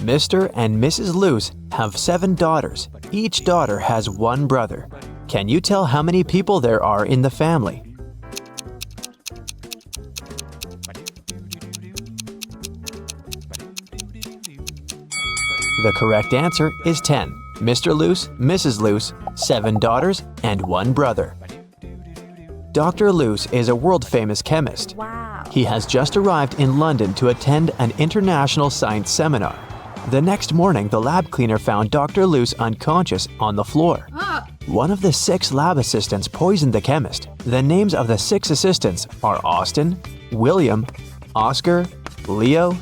Mr. and Mrs. Luce have 7 daughters. Each daughter has 1 brother. Can you tell how many people there are in the family? The correct answer is 10. Mr. Luce, Mrs. Luce, 7 daughters, and 1 brother. Dr. Luce is a world-famous chemist. Wow. He has just arrived in London to attend an international science seminar. The next morning, the lab cleaner found Dr. Luce unconscious on the floor. One of the 6 lab assistants poisoned the chemist. The names of the 6 assistants are Austin, William, Oscar, Leo,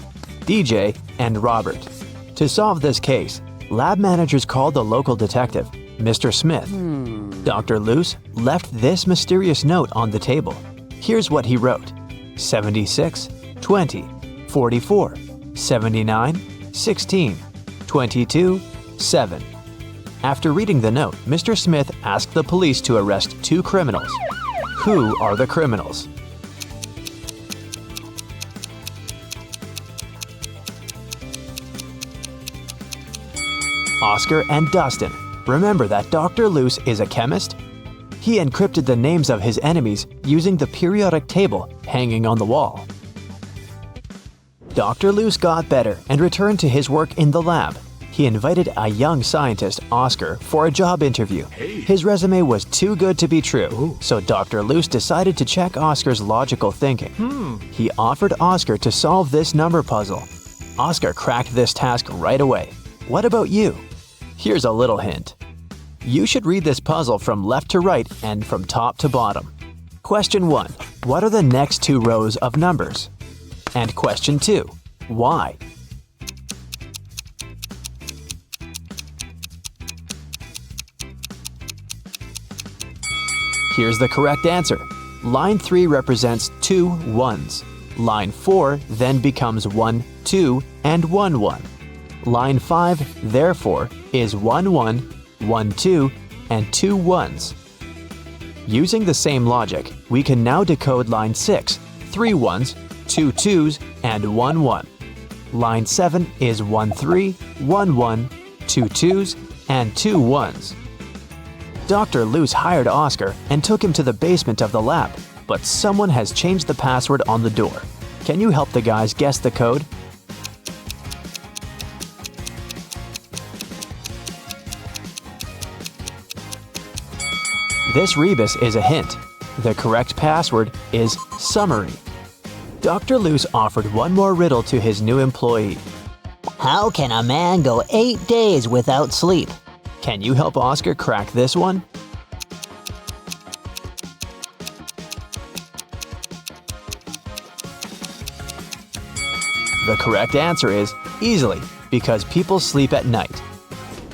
DJ, and Robert. To solve this case, lab managers called the local detective, Mr. Smith. Dr. Luce left this mysterious note on the table. Here's what he wrote: 76, 20, 44, 79, 16, 22, 7. After reading the note, Mr. Smith asked the police to arrest 2 criminals. Who are the criminals? Oscar and Dustin. Remember that Dr. Luce is a chemist? He encrypted the names of his enemies using the periodic table hanging on the wall. Dr. Luce got better and returned to his work in the lab. He invited a young scientist, Oscar, for a job interview. His resume was too good to be true, so Dr. Luce decided to check Oscar's logical thinking. He offered Oscar to solve this number puzzle. Oscar cracked this task right away. What about you? Here's a little hint. You should read this puzzle from left to right and from top to bottom. Question 1. What are the next 2 rows of numbers? And question 2. Why? Here's the correct answer. Line 3 represents 2 1s. Line 4 then becomes 1 2 and 1 1. Line 5, therefore, is 1 1, 1 2, and 2 1s. Using the same logic, we can now decode line 6, 3 1s, 2 2s, and 1 1. Line 7 is 1 3, 1 1, 2 2s, and 2 1s. Dr. Luce hired Oscar and took him to the basement of the lab, but someone has changed the password on the door. Can you help the guys guess the code? This rebus is a hint. The correct password is summary. Dr. Luce offered one more riddle to his new employee. How can a man go 8 days without sleep? Can you help Oscar crack this one? The correct answer is easily, because people sleep at night.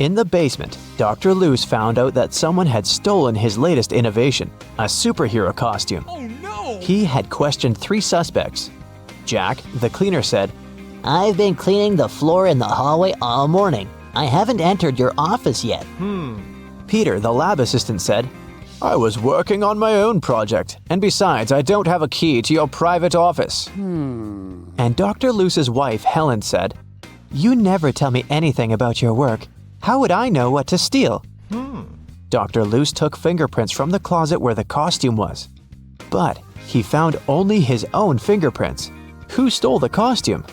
In the basement, Dr. Luce found out that someone had stolen his latest innovation, a superhero costume. Oh no! He had questioned 3 suspects. Jack, the cleaner, said, I've been cleaning the floor in the hallway all morning. I haven't entered your office yet. Peter, the lab assistant, said, I was working on my own project, and besides, I don't have a key to your private office. And Dr. Luce's wife, Helen, said, You never tell me anything about your work. How would I know what to steal? Dr. Luce took fingerprints from the closet where the costume was. But he found only his own fingerprints. Who stole the costume?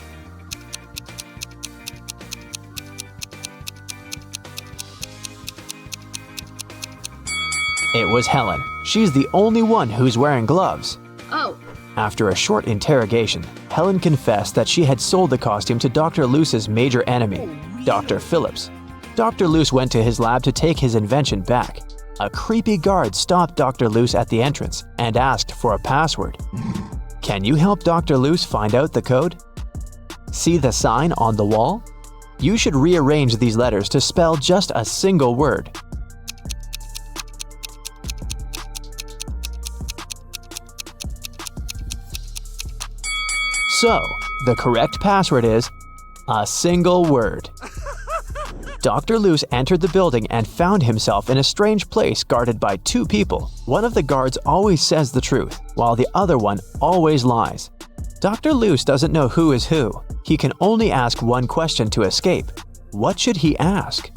It was Helen. She's the only one who's wearing gloves. Oh. After a short interrogation, Helen confessed that she had sold the costume to Dr. Luce's major enemy, Dr. Phillips. Dr. Luce went to his lab to take his invention back. A creepy guard stopped Dr. Luce at the entrance and asked for a password. Can you help Dr. Luce find out the code? See the sign on the wall? You should rearrange these letters to spell just a single word. So, the correct password is a single word. Dr. Luce entered the building and found himself in a strange place guarded by 2 people. One of the guards always says the truth, while the other one always lies. Dr. Luce doesn't know who is who. He can only ask one question to escape. What should he ask?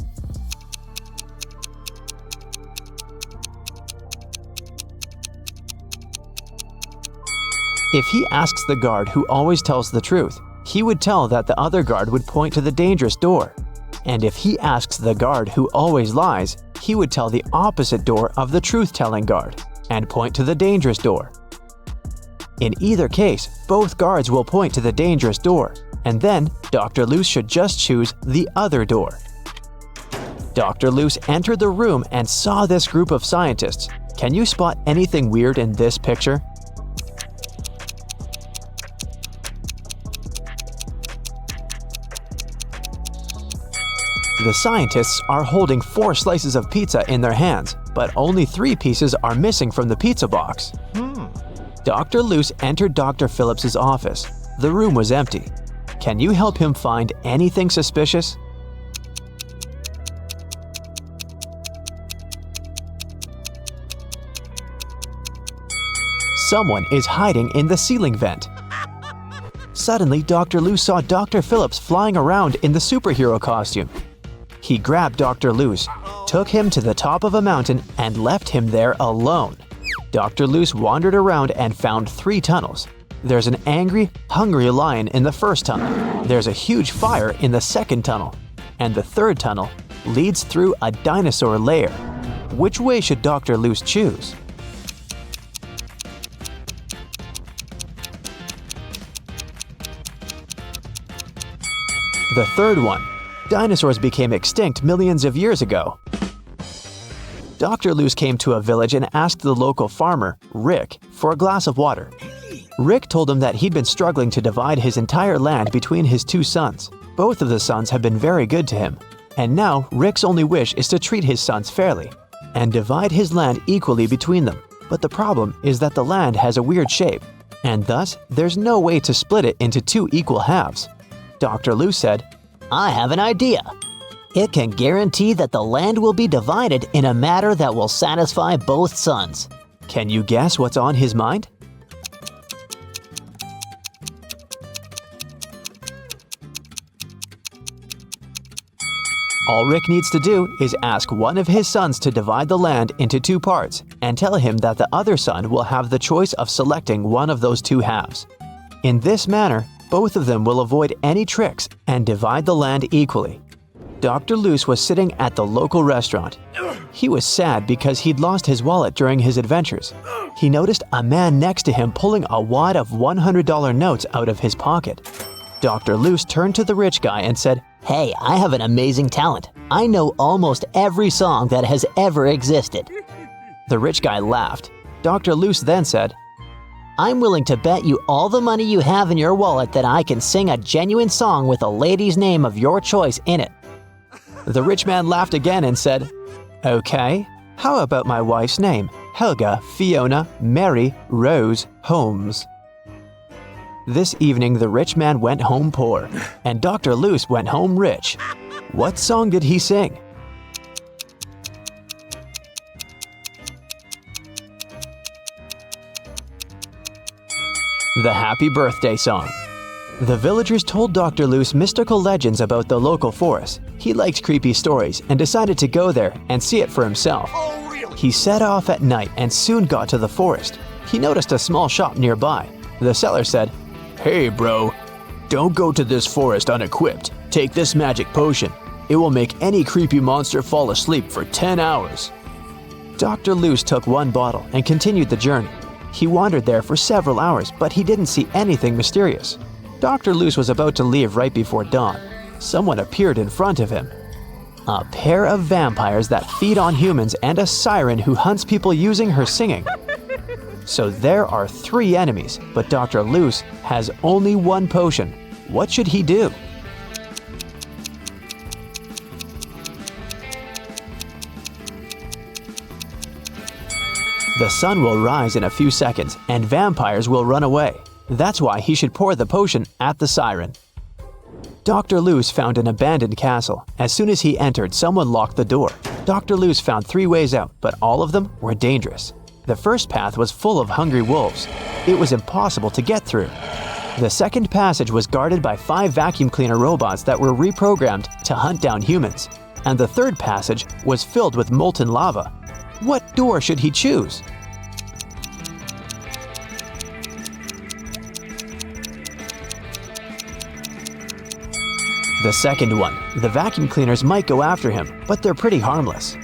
If he asks the guard who always tells the truth, he would tell that the other guard would point to the dangerous door. And if he asks the guard who always lies, he would tell the opposite door of the truth-telling guard and point to the dangerous door. In either case, both guards will point to the dangerous door, and then Dr. Luce should just choose the other door. Dr. Luce entered the room and saw this group of scientists. Can you spot anything weird in this picture? The scientists are holding 4 slices of pizza in their hands, but only 3 pieces are missing from the pizza box. Dr. Luce entered Dr. Phillips's office. The room was empty. Can you help him find anything suspicious? Someone is hiding in the ceiling vent. Suddenly, Dr. Luce saw Dr. Phillips flying around in the superhero costume. He grabbed Dr. Luce, took him to the top of a mountain, and left him there alone. Dr. Luce wandered around and found 3 tunnels. There's an angry, hungry lion in the first tunnel. There's a huge fire in the second tunnel. And the third tunnel leads through a dinosaur lair. Which way should Dr. Luce choose? The third one. Dinosaurs became extinct millions of years ago. Dr. Luce came to a village and asked the local farmer, Rick, for a glass of water. Rick told him that he'd been struggling to divide his entire land between his 2 sons. Both of the sons have been very good to him. And now, Rick's only wish is to treat his sons fairly and divide his land equally between them. But the problem is that the land has a weird shape, and thus, there's no way to split it into 2 equal halves. Dr. Luce said, I have an idea. It can guarantee that the land will be divided in a manner that will satisfy both sons. Can you guess what's on his mind? All Rick needs to do is ask one of his sons to divide the land into 2 parts and tell him that the other son will have the choice of selecting one of those 2 halves. In this manner, both of them will avoid any tricks and divide the land equally. Dr. Luce was sitting at the local restaurant. He was sad because he'd lost his wallet during his adventures. He noticed a man next to him pulling a wad of $100 notes out of his pocket. Dr. Luce turned to the rich guy and said, Hey, I have an amazing talent. I know almost every song that has ever existed. The rich guy laughed. Dr. Luce then said, I'm willing to bet you all the money you have in your wallet that I can sing a genuine song with a lady's name of your choice in it. The rich man laughed again and said, Okay, how about my wife's name? Helga, Fiona, Mary, Rose, Holmes. This evening, the rich man went home poor, and Dr. Luce went home rich. What song did he sing? The Happy Birthday Song. The villagers told Dr. Luce mystical legends about the local forest. He liked creepy stories and decided to go there and see it for himself. He set off at night and soon got to the forest. He noticed a small shop nearby. The seller said, Hey bro, don't go to this forest unequipped. Take this magic potion. It will make any creepy monster fall asleep for 10 hours. Dr. Luce took 1 bottle and continued the journey. He wandered there for several hours, but he didn't see anything mysterious. Dr. Luce was about to leave right before dawn. Someone appeared in front of him. A pair of vampires that feed on humans and a siren who hunts people using her singing. So there are 3 enemies, but Dr. Luce has only 1 potion. What should he do? The sun will rise in a few seconds, and vampires will run away. That's why he should pour the potion at the siren. Dr. Luce found an abandoned castle. As soon as he entered, someone locked the door. Dr. Luce found 3 ways out, but all of them were dangerous. The first path was full of hungry wolves. It was impossible to get through. The second passage was guarded by 5 vacuum cleaner robots that were reprogrammed to hunt down humans. And the third passage was filled with molten lava. What door should he choose? The second one. The vacuum cleaners might go after him, but they're pretty harmless.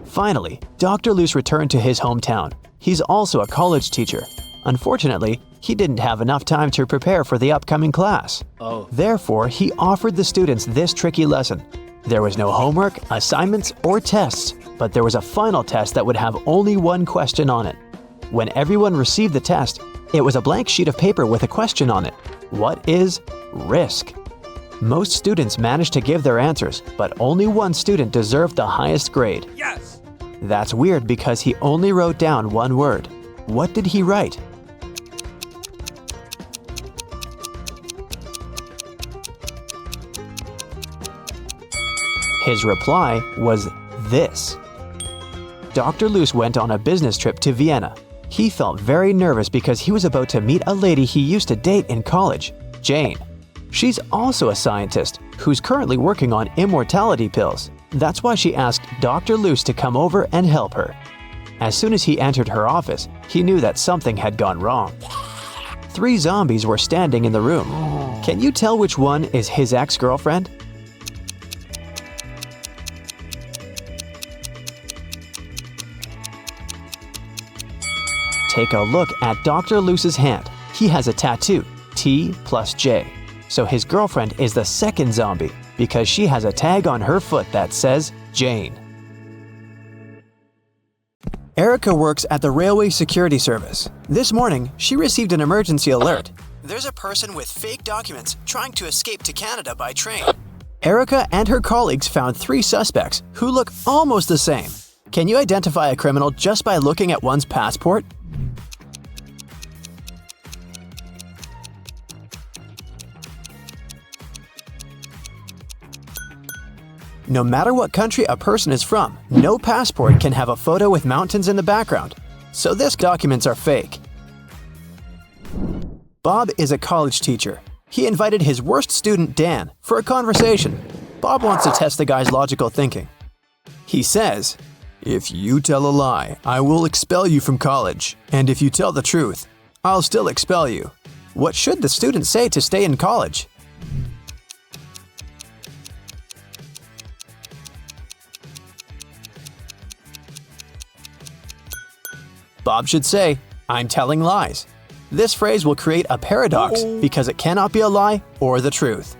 Finally, Dr. Luce returned to his hometown. He's also a college teacher. Unfortunately, he didn't have enough time to prepare for the upcoming class. Therefore, he offered the students this tricky lesson. There was no homework, assignments, or tests, but there was a final test that would have only one question on it. When everyone received the test, it was a blank sheet of paper with a question on it. What is risk? Most students managed to give their answers, but only one student deserved the highest grade. Yes! That's weird because he only wrote down one word. What did he write? His reply was this. Dr. Luce went on a business trip to Vienna. He felt very nervous because he was about to meet a lady he used to date in college, Jane. She's also a scientist who's currently working on immortality pills. That's why she asked Dr. Luce to come over and help her. As soon as he entered her office, he knew that something had gone wrong. 3 zombies were standing in the room. Can you tell which one is his ex-girlfriend? Take a look at Dr. Luce's hand. He has a tattoo, T plus J. So his girlfriend is the second zombie because she has a tag on her foot that says Jane. Erica works at the Railway Security Service. This morning, she received an emergency alert. There's a person with fake documents trying to escape to Canada by train. Erica and her colleagues found 3 suspects who look almost the same. Can you identify a criminal just by looking at one's passport? No matter what country a person is from, no passport can have a photo with mountains in the background. So these documents are fake. Bob is a college teacher. He invited his worst student, Dan, for a conversation. Bob wants to test the guy's logical thinking. He says, "If you tell a lie, I will expel you from college. And if you tell the truth, I'll still expel you." What should the student say to stay in college? Bob should say, "I'm telling lies." This phrase will create a paradox because it cannot be a lie or the truth.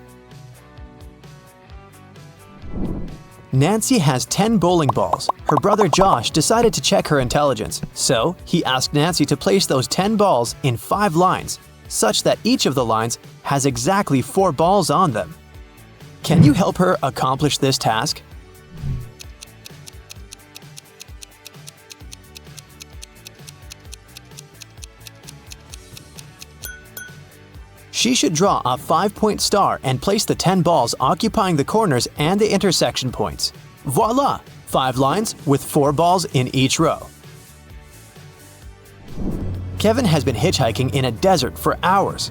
Nancy has 10 bowling balls. Her brother Josh decided to check her intelligence, so he asked Nancy to place those 10 balls in 5 lines, such that each of the lines has exactly 4 balls on them. Can you help her accomplish this task? She should draw a 5-point star and place the 10 balls occupying the corners and the intersection points. Voila! 5 lines with 4 balls in each row. Kevin has been hitchhiking in a desert for hours.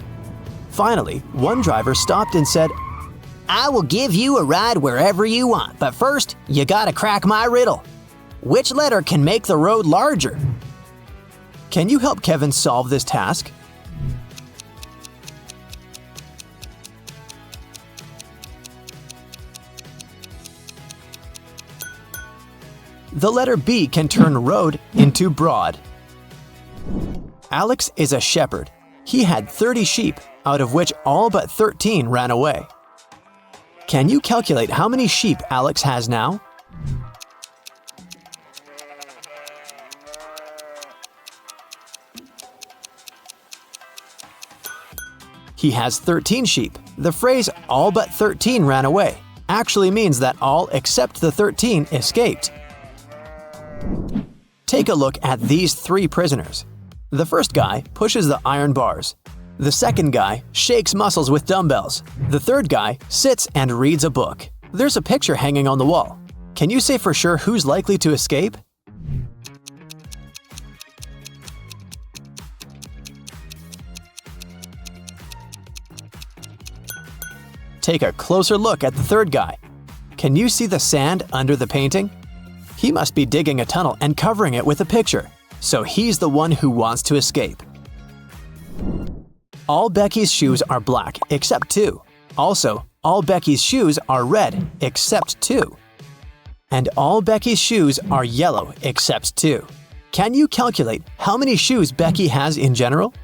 Finally, one driver stopped and said, I will give you a ride wherever you want, but first, you gotta crack my riddle. Which letter can make the road larger? Can you help Kevin solve this task? The letter B can turn road into broad. Alex is a shepherd. He had 30 sheep, out of which all but 13 ran away. Can you calculate how many sheep Alex has now? He has 13 sheep. The phrase all but 13 ran away actually means that all except the 13 escaped. Take a look at these 3 prisoners. The first guy pushes the iron bars. The second guy shakes muscles with dumbbells. The third guy sits and reads a book. There's a picture hanging on the wall. Can you say for sure who's likely to escape? take a closer look at the third guy. Can you see the sand under the painting? He must be digging a tunnel and covering it with a picture, so he's the one who wants to escape. All Becky's shoes are black except 2. Also, all Becky's shoes are red except 2. And all Becky's shoes are yellow except 2. Can you calculate how many shoes Becky has in general?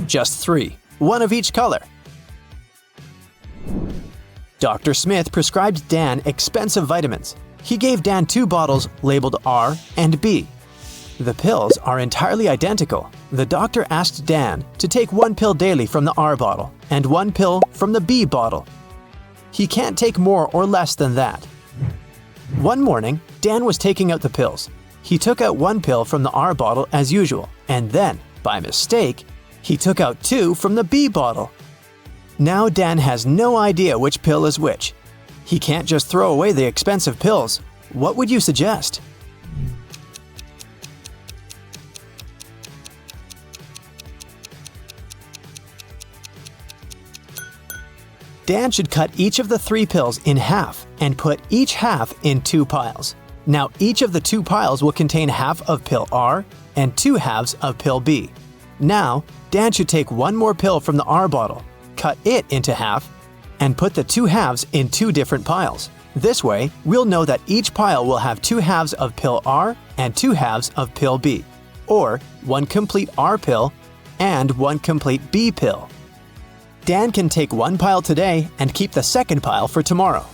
Just 3, one of each color. Dr. Smith prescribed Dan expensive vitamins. He gave Dan 2 bottles labeled R and B. The pills are entirely identical. The doctor asked Dan to take 1 pill daily from the R bottle and 1 pill from the B bottle. He can't take more or less than that. One morning, Dan was taking out the pills. He took out 1 pill from the R bottle as usual, and then, by mistake, he took out 2 from the B bottle. Now Dan has no idea which pill is which. He can't just throw away the expensive pills. What would you suggest? Dan should cut each of the 3 pills in half and put each half in 2 piles. Now each of the 2 piles will contain half of pill R and 2 halves of pill B. Now, Dan should take 1 more pill from the R bottle, cut it into half, and put the 2 halves in 2 different piles. This way, we'll know that each pile will have 2 halves of pill R and 2 halves of pill B, or 1 complete R pill and 1 complete B pill. Dan can take 1 pile today and keep the second pile for tomorrow.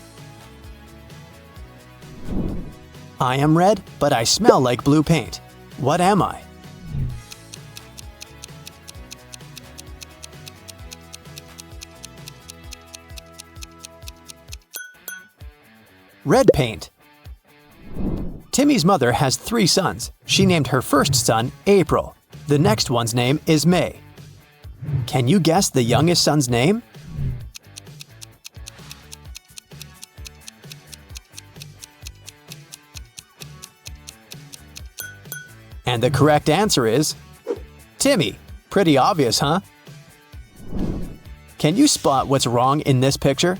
I am red, but I smell like blue paint. What am I? Red paint. Timmy's mother has 3 sons. She named her first son April. The next one's name is May. Can you guess the youngest son's name? And the correct answer is Timmy. Pretty obvious, huh? Can you spot what's wrong in this picture?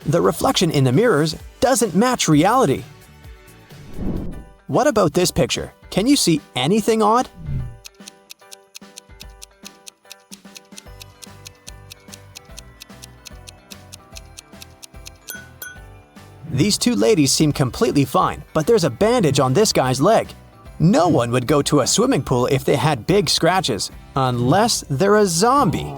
The reflection in the mirrors doesn't match reality. What about this picture? Can you see anything odd? These 2 ladies seem completely fine, but there's a bandage on this guy's leg. No one would go to a swimming pool if they had big scratches, unless they're a zombie.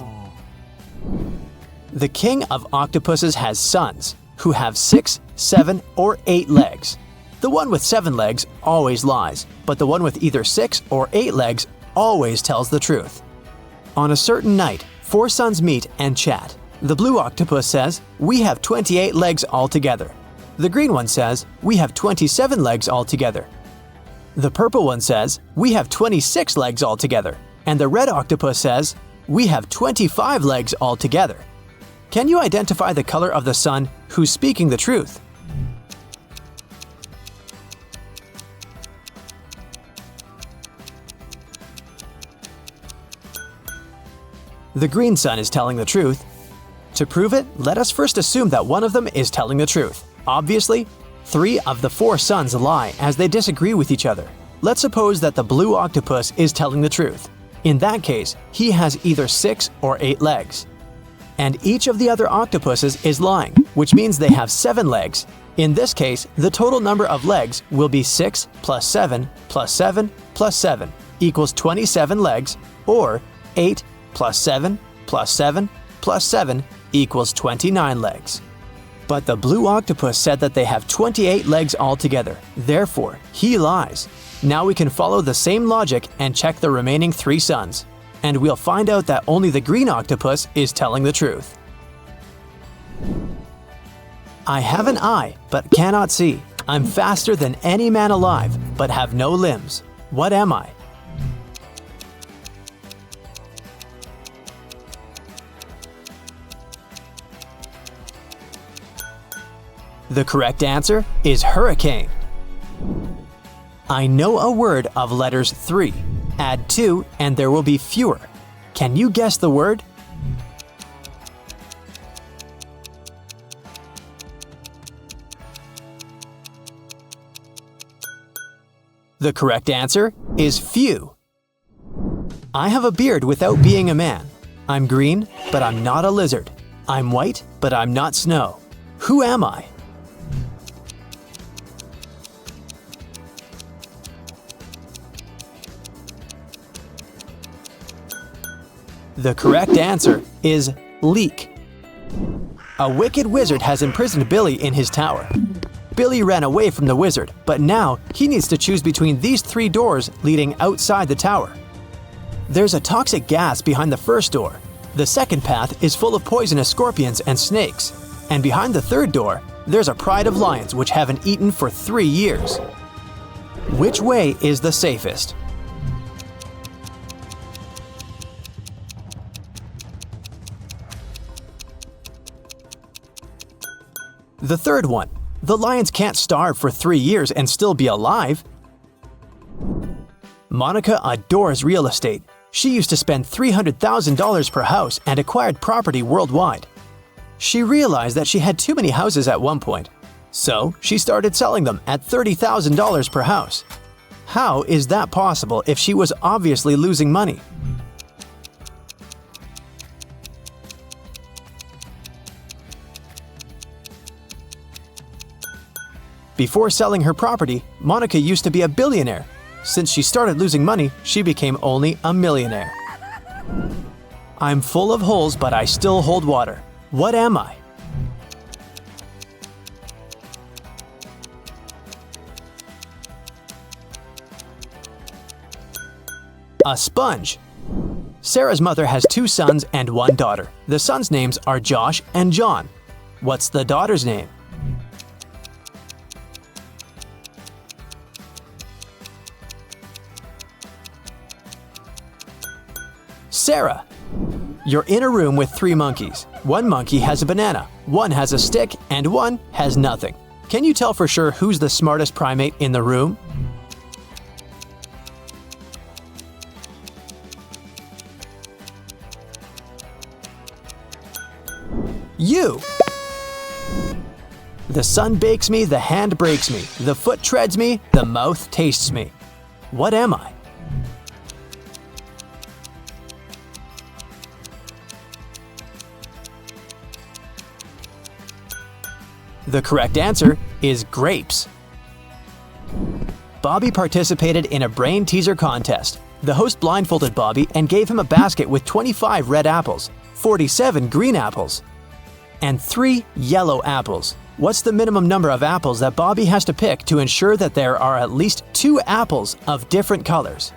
The king of octopuses has sons, who have 6, 7, or 8 legs. The one with 7 legs always lies, but the one with either 6 or 8 legs always tells the truth. On a certain night, 4 sons meet and chat. The blue octopus says, "We have 28 legs altogether." The green one says, "We have 27 legs altogether." The purple one says, "We have 26 legs altogether." And the red octopus says, "We have 25 legs altogether." Can you identify the color of the sun who's speaking the truth? The green sun is telling the truth. To prove it, let us first assume that one of them is telling the truth. Obviously, 3 of the 4 suns lie as they disagree with each other. Let's suppose that the blue octopus is telling the truth. In that case, he has either 6 or 8 legs. And each of the other octopuses is lying, which means they have 7 legs. In this case, the total number of legs will be 6 plus 7 plus 7 plus 7 equals 27 legs, or 8 plus 7 plus 7 plus 7 equals 29 legs. But the blue octopus said that they have 28 legs altogether. Therefore, he lies. Now we can follow the same logic and check the remaining 3 suns. And we'll find out that only the green octopus is telling the truth. I have an eye, but cannot see. I'm faster than any man alive, but have no limbs. What am I? The correct answer is hurricane. I know a word of letters 3. Add 2 and there will be fewer. Can you guess the word? The correct answer is few. I have a beard without being a man. I'm green, but I'm not a lizard. I'm white, but I'm not snow. Who am I? The correct answer is leek. A wicked wizard has imprisoned Billy in his tower. Billy ran away from the wizard, but now he needs to choose between these 3 doors leading outside the tower. There's a toxic gas behind the first door. The second path is full of poisonous scorpions and snakes. And behind the third door, there's a pride of lions which haven't eaten for 3 years. Which way is the safest? The third one. The lions can't starve for 3 years and still be alive. Monica adores real estate. She used to spend $300,000 per house and acquired property worldwide. She realized that she had too many houses at one point, so she started selling them at $30,000 per house. How is that possible if she was obviously losing money? Before selling her property, Monica used to be a billionaire. Since she started losing money, she became only a millionaire. I'm full of holes, but I still hold water. What am I? A sponge. Sarah's mother has 2 sons and 1 daughter. The sons' names are Josh and John. What's the daughter's name? Sarah. You're in a room with 3 monkeys. 1 monkey has a banana, 1 has a stick, and 1 has nothing. Can you tell for sure who's the smartest primate in the room? You! The sun bakes me, the hand breaks me, the foot treads me, the mouth tastes me. What am I? The correct answer is grapes. Bobby participated in a brain teaser contest. The host blindfolded Bobby and gave him a basket with 25 red apples, 47 green apples, and 3 yellow apples. What's the minimum number of apples that Bobby has to pick to ensure that there are at least 2 apples of different colors?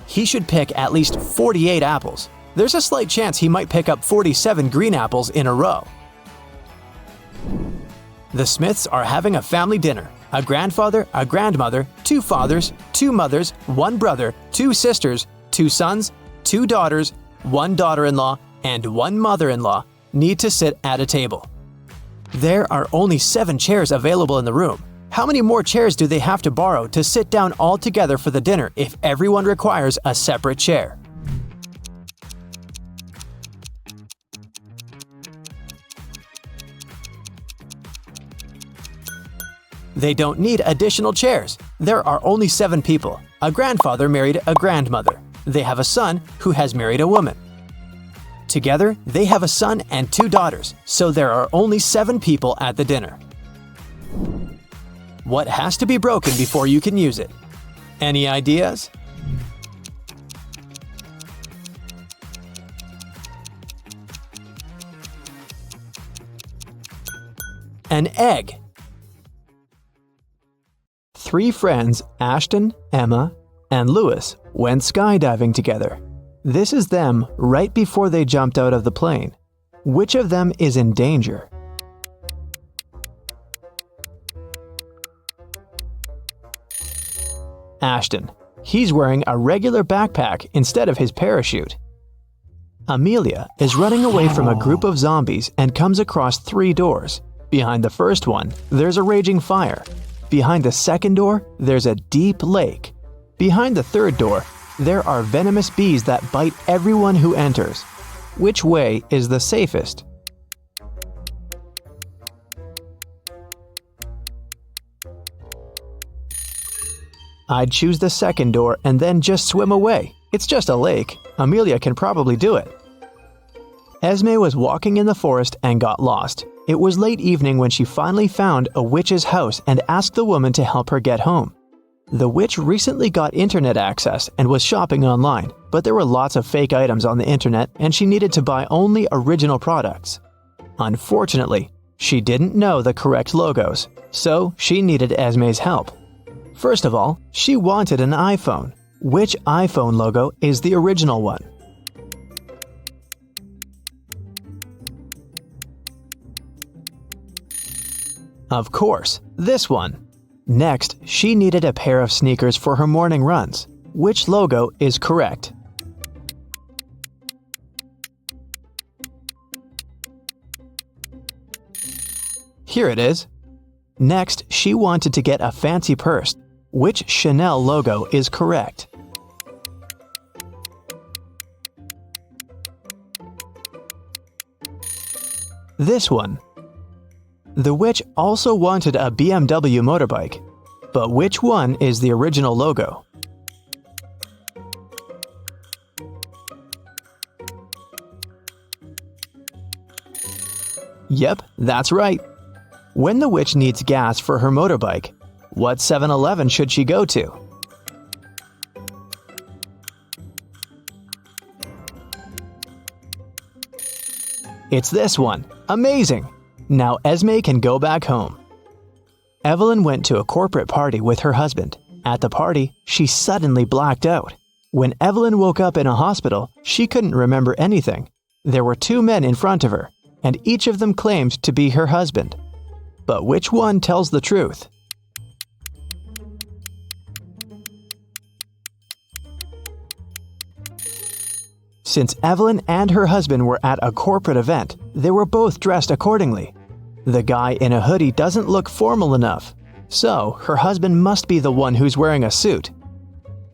He should pick at least 48 apples. There's a slight chance he might pick up 47 green apples in a row. The Smiths are having a family dinner. A grandfather, a grandmother, 2 fathers, 2 mothers, 1 brother, 2 sisters, 2 sons, 2 daughters, 1 daughter-in-law, and 1 mother-in-law need to sit at a table. There are only 7 chairs available in the room. How many more chairs do they have to borrow to sit down all together for the dinner if everyone requires a separate chair? They don't need additional chairs. There are only 7 people. A grandfather married a grandmother. They have a son who has married a woman. Together, they have a son and 2 daughters, so there are only 7 people at the dinner. What has to be broken before you can use it? Any ideas? An egg. 3 friends, Ashton, Emma, and Lewis, went skydiving together. This is them right before they jumped out of the plane. Which of them is in danger? Ashton. He's wearing a regular backpack instead of his parachute. Amelia is running away from a group of zombies and comes across 3 doors. Behind the first one, there's a raging fire. Behind the second door, there's a deep lake. Behind the third door, there are venomous bees that bite everyone who enters. Which way is the safest? I'd choose the second door and then just swim away. It's just a lake. Amelia can probably do it. Esme was walking in the forest and got lost. It was late evening when she finally found a witch's house and asked the woman to help her get home. The witch recently got internet access and was shopping online, but there were lots of fake items on the internet and she needed to buy only original products. Unfortunately, she didn't know the correct logos, so she needed Esme's help. First of all, she wanted an iPhone. Which iPhone logo is the original one? Of course, this one. Next, she needed a pair of sneakers for her morning runs. Which logo is correct? Here it is. Next, she wanted to get a fancy purse. Which Chanel logo is correct? This one. The witch also wanted a BMW motorbike, but which one is the original logo? Yep, that's right. When the witch needs gas for her motorbike, what 7-Eleven should she go to? It's this one. Amazing! Now Esme can go back home. Evelyn went to a corporate party with her husband. At the party, she suddenly blacked out. When Evelyn woke up in a hospital, she couldn't remember anything. There were 2 men in front of her, and each of them claimed to be her husband. But which one tells the truth? Since Evelyn and her husband were at a corporate event, they were both dressed accordingly. The guy in a hoodie doesn't look formal enough, so her husband must be the one who's wearing a suit.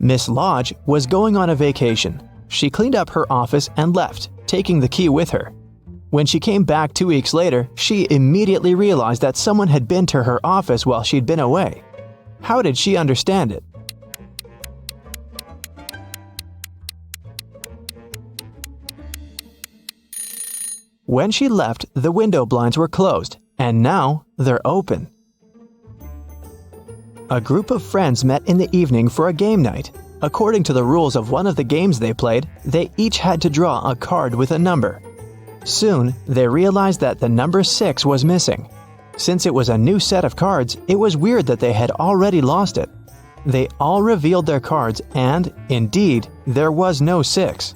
Miss Lodge was going on a vacation. She cleaned up her office and left, taking the key with her. When she came back 2 weeks later, she immediately realized that someone had been to her office while she'd been away. How did she understand it? When she left, the window blinds were closed, and now they're open. A group of friends met in the evening for a game night. According to the rules of one of the games they played, they each had to draw a card with a number. Soon, they realized that the number 6 was missing. Since it was a new set of cards, it was weird that they had already lost it. They all revealed their cards and, indeed, there was no 6.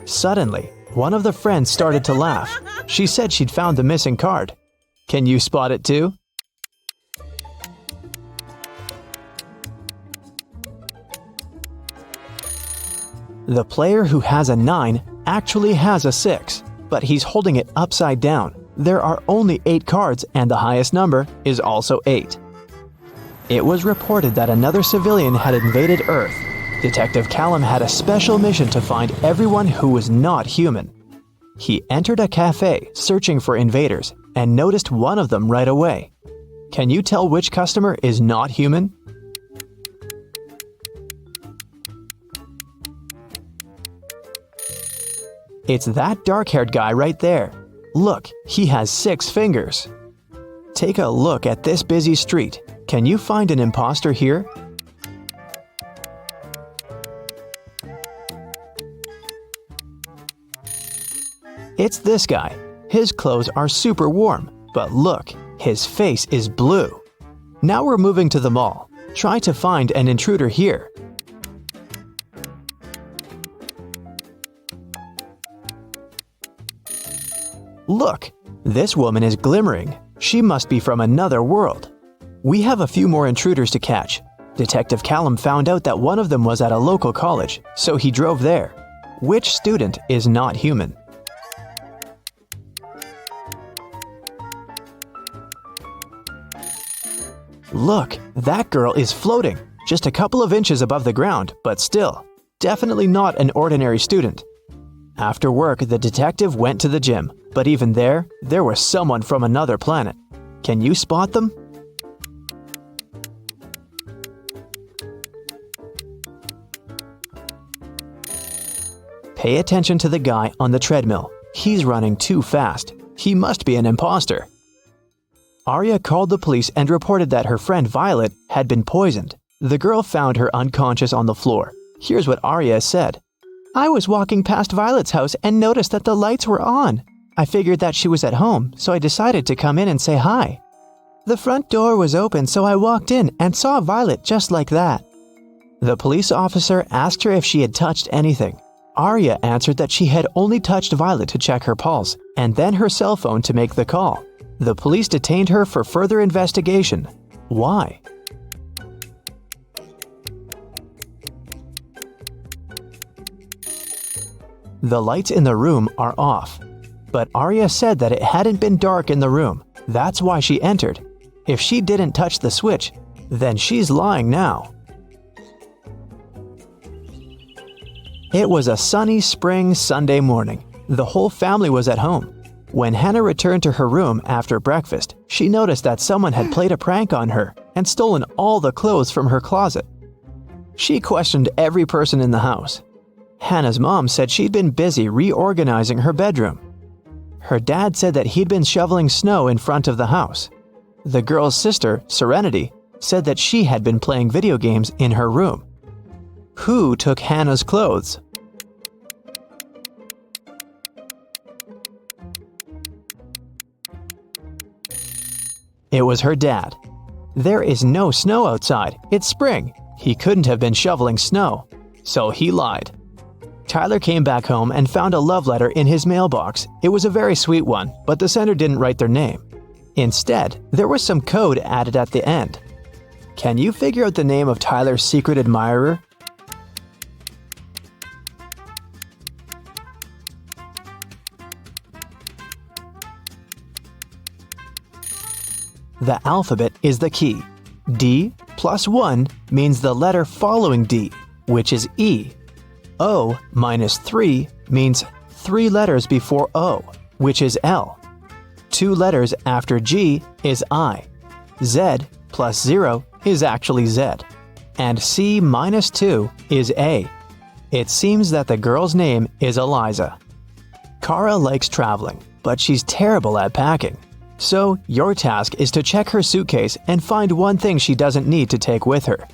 Suddenly, one of the friends started to laugh. She said she'd found the missing card. Can you spot it too? The player who has a 9 actually has a 6, but he's holding it upside down. There are only 8 cards and the highest number is also 8. It was reported that another civilian had invaded Earth. Detective Callum had a special mission to find everyone who was not human. He entered a cafe searching for invaders and noticed one of them right away. Can you tell which customer is not human? It's that dark-haired guy right there. Look, he has 6 fingers. Take a look at this busy street. Can you find an imposter here? It's this guy. His clothes are super warm, but look, his face is blue. Now we're moving to the mall. Try to find an intruder here. Look, this woman is glimmering. She must be from another world. We have a few more intruders to catch. Detective Callum found out that one of them was at a local college, so he drove there. Which student is not human? Look, that girl is floating, just a couple of inches above the ground, but still, definitely not an ordinary student. After work, the detective went to the gym, but even there was someone from another planet. Can you spot them? Pay attention to the guy on the treadmill. He's running too fast. He must be an imposter. Arya called the police and reported that her friend Violet had been poisoned. The girl found her unconscious on the floor. Here's what Arya said. I was walking past Violet's house and noticed that the lights were on. I figured that she was at home, so I decided to come in and say hi. The front door was open, so I walked in and saw Violet just like that. The police officer asked her if she had touched anything. Arya answered that she had only touched Violet to check her pulse, and then her cell phone to make the call. The police detained her for further investigation. Why? The lights in the room are off, but Arya said that it hadn't been dark in the room. That's why she entered. If she didn't touch the switch, then she's lying now. It was a sunny spring Sunday morning. The whole family was at home. When Hannah returned to her room after breakfast, she noticed that someone had played a prank on her and stolen all the clothes from her closet. She questioned every person in the house. Hannah's mom said she'd been busy reorganizing her bedroom. Her dad said that he'd been shoveling snow in front of the house. The girl's sister, Serenity, said that she had been playing video games in her room. Who took Hannah's clothes? It was her dad. There is no snow outside. It's spring. He couldn't have been shoveling snow. So he lied. Tyler came back home and found a love letter in his mailbox. It was a very sweet one, but the sender didn't write their name. Instead, there was some code added at the end. Can you figure out the name of Tyler's secret admirer? The alphabet is the key. D plus 1 means the letter following D, which is E. O minus 3 means 3 letters before O, which is L. 2 letters after G is I. Z plus 0 is actually Z. And C minus 2 is A. It seems that the girl's name is Eliza. Kara likes traveling, but she's terrible at packing. So, your task is to check her suitcase and find one thing she doesn't need to take with her.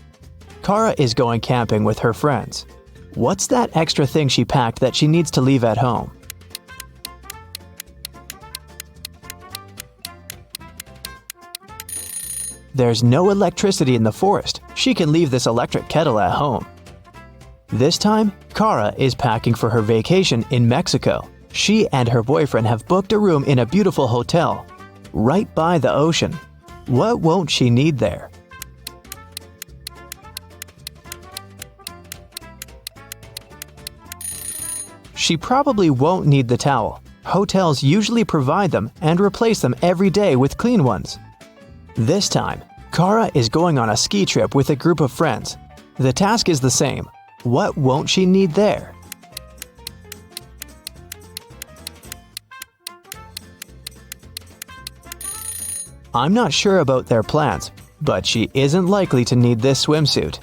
Kara is going camping with her friends. What's that extra thing she packed that she needs to leave at home? There's no electricity in the forest. She can leave this electric kettle at home. This time, Kara is packing for her vacation in Mexico. She and her boyfriend have booked a room in a beautiful hotel right by the ocean. What won't she need there? She probably won't need the towel. Hotels usually provide them and replace them every day with clean ones. This time, Kara is going on a ski trip with a group of friends. The task is the same. What won't she need there? I'm not sure about their plans, but she isn't likely to need this swimsuit.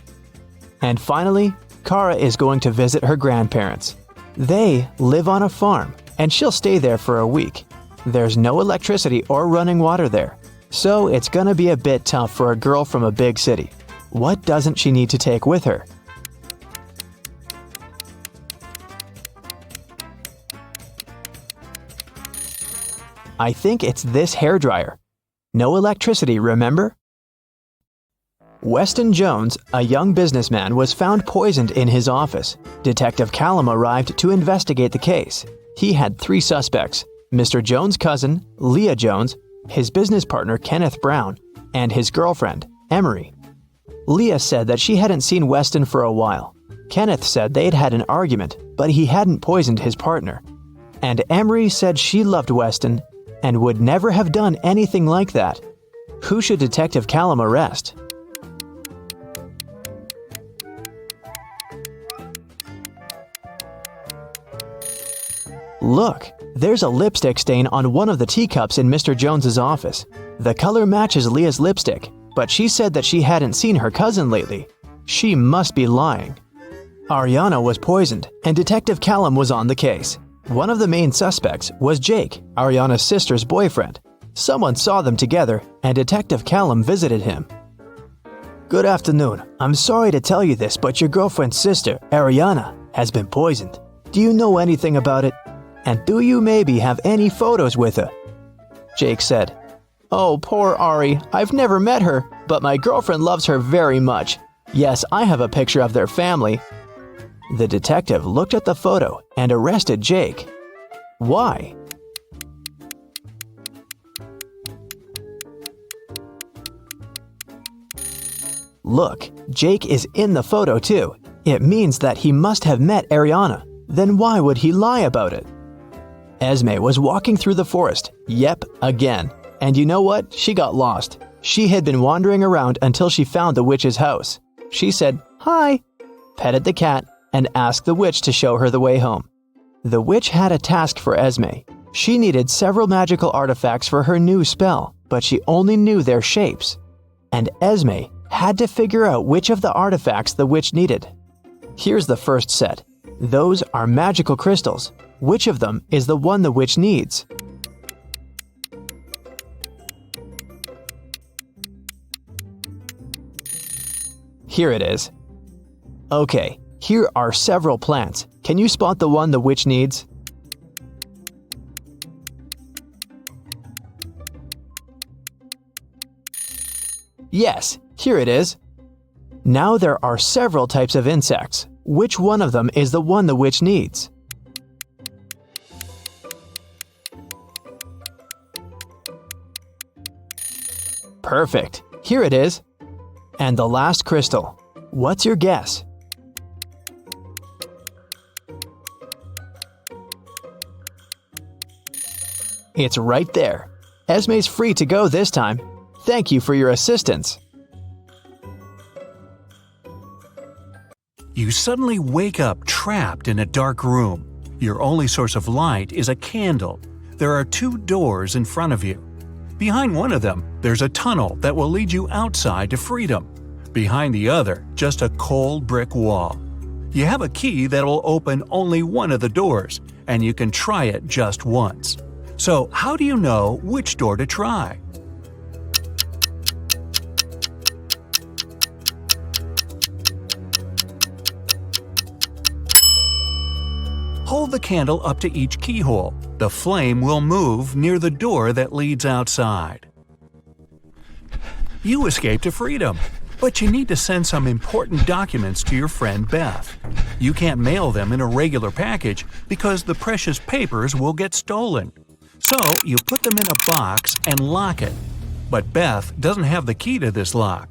And finally, Kara is going to visit her grandparents. They live on a farm, and she'll stay there for a week. There's no electricity or running water there, so it's gonna be a bit tough for a girl from a big city. What doesn't she need to take with her? I think it's this hairdryer. No electricity, remember? Weston Jones, a young businessman, was found poisoned in his office. Detective Callum arrived to investigate the case. He had 3 suspects: Mr. Jones' cousin, Leah Jones, his business partner Kenneth Brown, and his girlfriend, Emery. Leah said that she hadn't seen Weston for a while. Kenneth said they'd had an argument, but he hadn't poisoned his partner. And Emery said she loved Weston and would never have done anything like that. Who should Detective Callum arrest? Look, there's a lipstick stain on one of the teacups in Mr. Jones's office. The color matches Leah's lipstick, but she said that she hadn't seen her cousin lately. She must be lying. Ariana was poisoned, and Detective Callum was on the case. One of the main suspects was Jake, Ariana's sister's boyfriend. Someone saw them together, and Detective Callum visited him. Good afternoon. I'm sorry to tell you this, but your girlfriend's sister, Ariana, has been poisoned. Do you know anything about it? And do you maybe have any photos with her? Jake said, Oh, poor Ari. I've never met her, but my girlfriend loves her very much. Yes, I have a picture of their family. The detective looked at the photo and arrested Jake. Why? Look, Jake is in the photo too. It means that he must have met Ariana. Then why would he lie about it? Esme was walking through the forest. Yep, again. And you know what? She got lost. She had been wandering around until she found the witch's house. She said, Hi, petted the cat, and asked the witch to show her the way home. The witch had a task for Esme. She needed several magical artifacts for her new spell, but she only knew their shapes. And Esme had to figure out which of the artifacts the witch needed. Here's the first set. Those are magical crystals. Which of them is the one the witch needs? Here it is. Okay, here are several plants. Can you spot the one the witch needs? Yes, here it is. Now there are several types of insects. Which one of them is the one the witch needs? Perfect. Here it is. And the last crystal. What's your guess? It's right there. Esme's free to go this time. Thank you for your assistance. You suddenly wake up trapped in a dark room. Your only source of light is a candle. There are 2 doors in front of you. Behind one of them, there's a tunnel that will lead you outside to freedom. Behind the other, just a cold brick wall. You have a key that will open only one of the doors, and you can try it just once. So how do you know which door to try? Hold the candle up to each keyhole. The flame will move near the door that leads outside. You escape to freedom, but you need to send some important documents to your friend Beth. You can't mail them in a regular package because the precious papers will get stolen. So you put them in a box and lock it. But Beth doesn't have the key to this lock.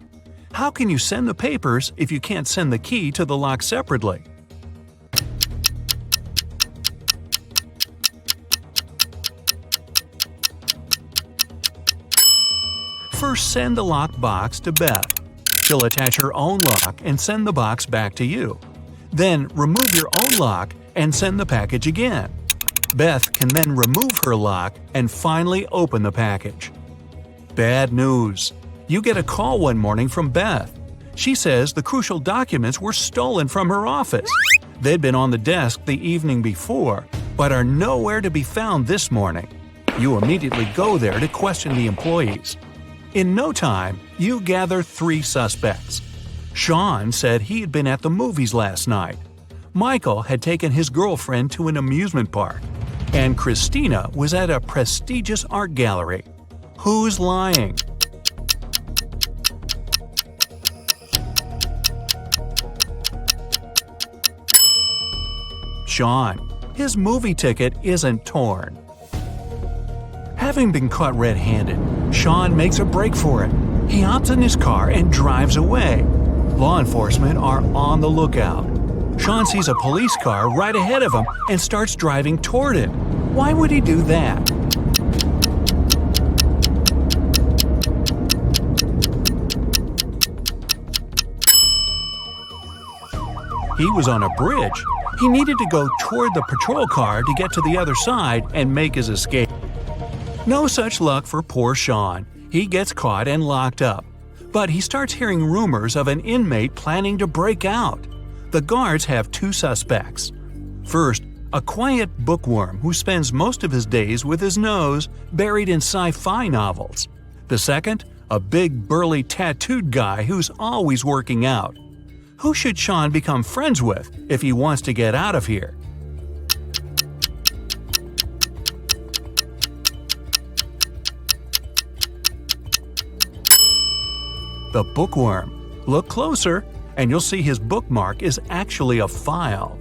How can you send the papers if you can't send the key to the lock separately? First, send the lock box to Beth. She'll attach her own lock and send the box back to you. Then remove your own lock and send the package again. Beth can then remove her lock and finally open the package. Bad news. You get a call one morning from Beth. She says the crucial documents were stolen from her office. They'd been on the desk the evening before, but are nowhere to be found this morning. You immediately go there to question the employees. In no time, you gather 3 suspects. Sean said he had been at the movies last night. Michael had taken his girlfriend to an amusement park. And Christina was at a prestigious art gallery. Who's lying? Sean. His movie ticket isn't torn. Having been caught red-handed, Sean makes a break for it. He hops in his car and drives away. Law enforcement are on the lookout. Sean sees a police car right ahead of him and starts driving toward it. Why would he do that? He was on a bridge. He needed to go toward the patrol car to get to the other side and make his escape. No such luck for poor Sean. He gets caught and locked up. But he starts hearing rumors of an inmate planning to break out. The guards have two suspects. First, a quiet bookworm who spends most of his days with his nose buried in sci-fi novels. The second, a big burly tattooed guy who's always working out. Who should Sean become friends with if he wants to get out of here? The bookworm. Look closer, and you'll see his bookmark is actually a file.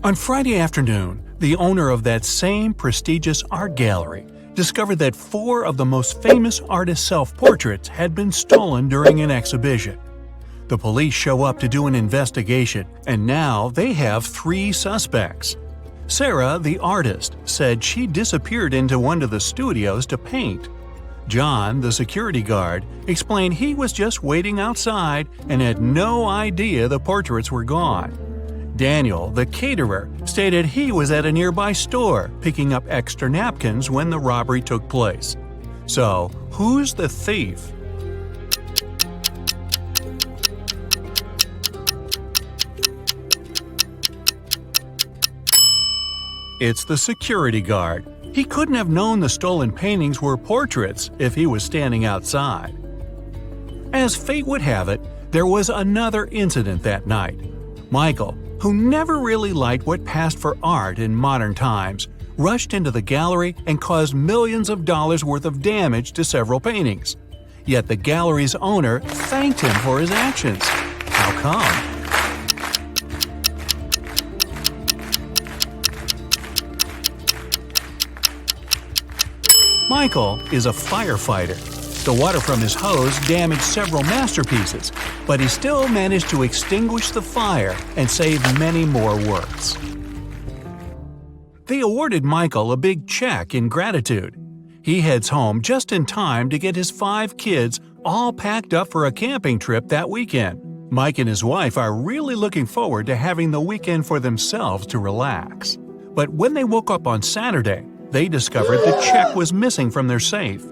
On Friday afternoon, the owner of that same prestigious art gallery discovered that 4 of the most famous artists' self-portraits had been stolen during an exhibition. The police show up to do an investigation, and now they have 3 suspects. Sarah, the artist, said she disappeared into one of the studios to paint. John, the security guard, explained he was just waiting outside and had no idea the portraits were gone. Daniel, the caterer, stated he was at a nearby store picking up extra napkins when the robbery took place. So, who's the thief? It's the security guard. He couldn't have known the stolen paintings were portraits if he was standing outside. As fate would have it, there was another incident that night. Michael, who never really liked what passed for art in modern times, rushed into the gallery and caused millions of dollars worth of damage to several paintings. Yet the gallery's owner thanked him for his actions. How come? Michael is a firefighter. The water from his hose damaged several masterpieces, but he still managed to extinguish the fire and save many more works. They awarded Michael a big check in gratitude. He heads home just in time to get his 5 kids all packed up for a camping trip that weekend. Mike and his wife are really looking forward to having the weekend for themselves to relax. But when they woke up on Saturday, they discovered the check was missing from their safe.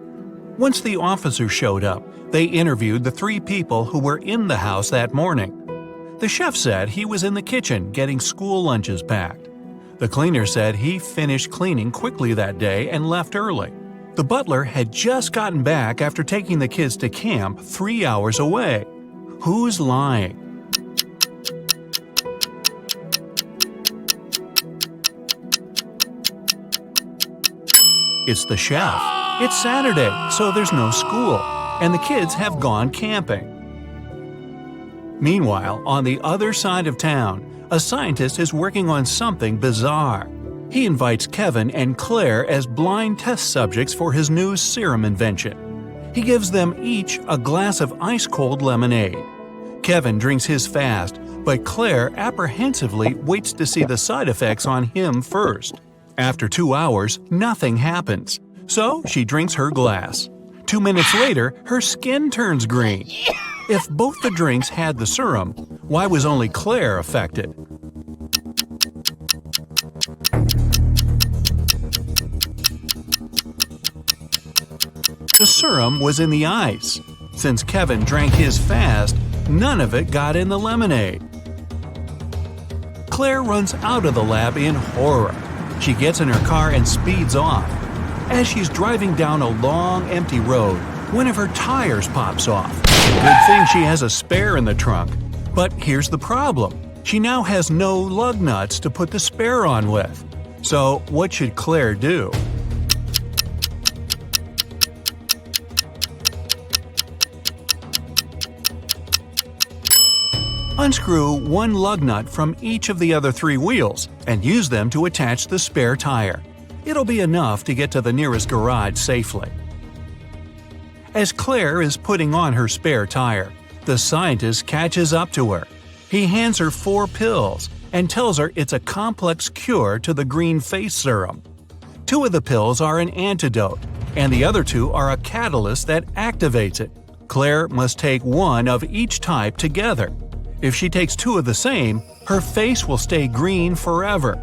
Once the officers showed up, they interviewed the 3 people who were in the house that morning. The chef said he was in the kitchen getting school lunches packed. The cleaner said he finished cleaning quickly that day and left early. The butler had just gotten back after taking the kids to camp 3 hours away. Who's lying? It's the chef. It's Saturday, so there's no school, and the kids have gone camping. Meanwhile, on the other side of town, a scientist is working on something bizarre. He invites Kevin and Claire as blind test subjects for his new serum invention. He gives them each a glass of ice-cold lemonade. Kevin drinks his fast, but Claire apprehensively waits to see the side effects on him first. After 2 hours, nothing happens, so she drinks her glass. 2 minutes later, her skin turns green. If both the drinks had the serum, why was only Claire affected? The serum was in the ice. Since Kevin drank his fast, none of it got in the lemonade. Claire runs out of the lab in horror. She gets in her car and speeds off. As she's driving down a long, empty road, one of her tires pops off. Good thing she has a spare in the trunk. But here's the problem. She now has no lug nuts to put the spare on with. So what should Claire do? Unscrew one lug nut from each of the other 3 wheels and use them to attach the spare tire. It'll be enough to get to the nearest garage safely. As Claire is putting on her spare tire, The scientist catches up to her. He hands her 4 pills and tells her it's a complex cure to the green face serum. 2 of the pills are an antidote, and the other 2 are a catalyst that activates it. Claire must take 1 of each type together. If she takes 2 of the same, her face will stay green forever.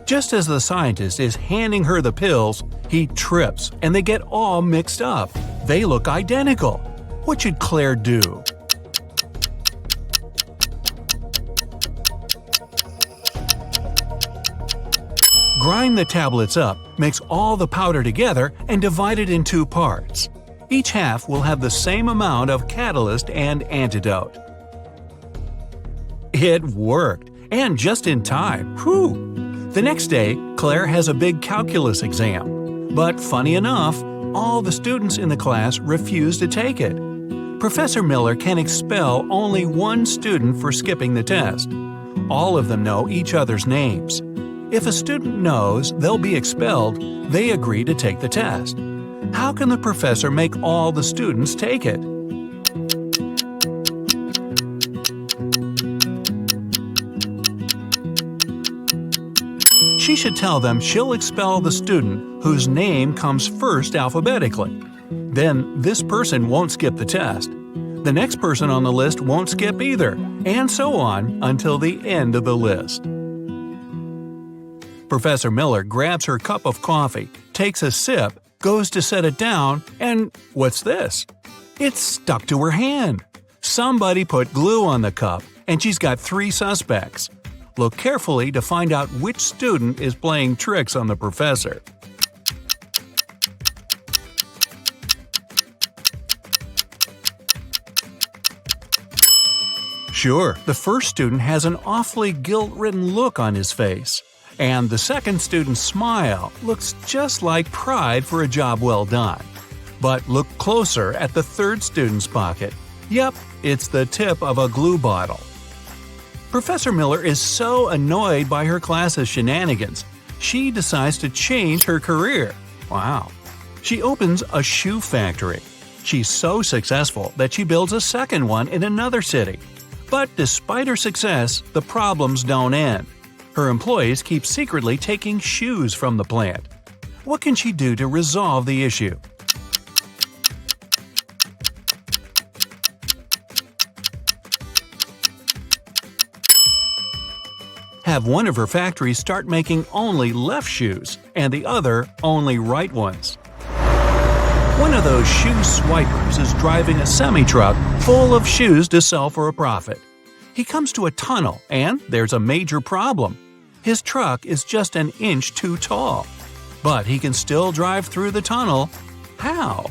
Just as the scientist is handing her the pills, he trips and they get all mixed up. They look identical. What should Claire do? Grind the tablets up, mix all the powder together, and divide it in 2 parts. Each half will have the same amount of catalyst and antidote. It worked, and just in time. Whew! The next day, Claire has a big calculus exam. But funny enough, all the students in the class refuse to take it. Professor Miller can expel only 1 student for skipping the test. All of them know each other's names. If a student knows they'll be expelled, they agree to take the test. How can the professor make all the students take it? She should tell them she'll expel the student whose name comes first alphabetically. Then this person won't skip the test. The next person on the list won't skip either, and so on until the end of the list. Professor Miller grabs her cup of coffee, takes a sip, goes to set it down, and what's this? It's stuck to her hand. Somebody put glue on the cup, and she's got 3 suspects. Look carefully to find out which student is playing tricks on the professor. Sure, the first student has an awfully guilt-ridden look on his face. And the second student's smile looks just like pride for a job well done. But look closer at the third student's pocket. Yep, it's the tip of a glue bottle. Professor Miller is so annoyed by her class's shenanigans, she decides to change her career. Wow. She opens a shoe factory. She's so successful that she builds a second one in another city. But despite her success, the problems don't end. Her employees keep secretly taking shoes from the plant. What can she do to resolve the issue? Have one of her factories start making only left shoes, and the other only right ones. One of those shoe swipers is driving a semi-truck full of shoes to sell for a profit. He comes to a tunnel, and there's a major problem. His truck is just an inch too tall. But he can still drive through the tunnel. How?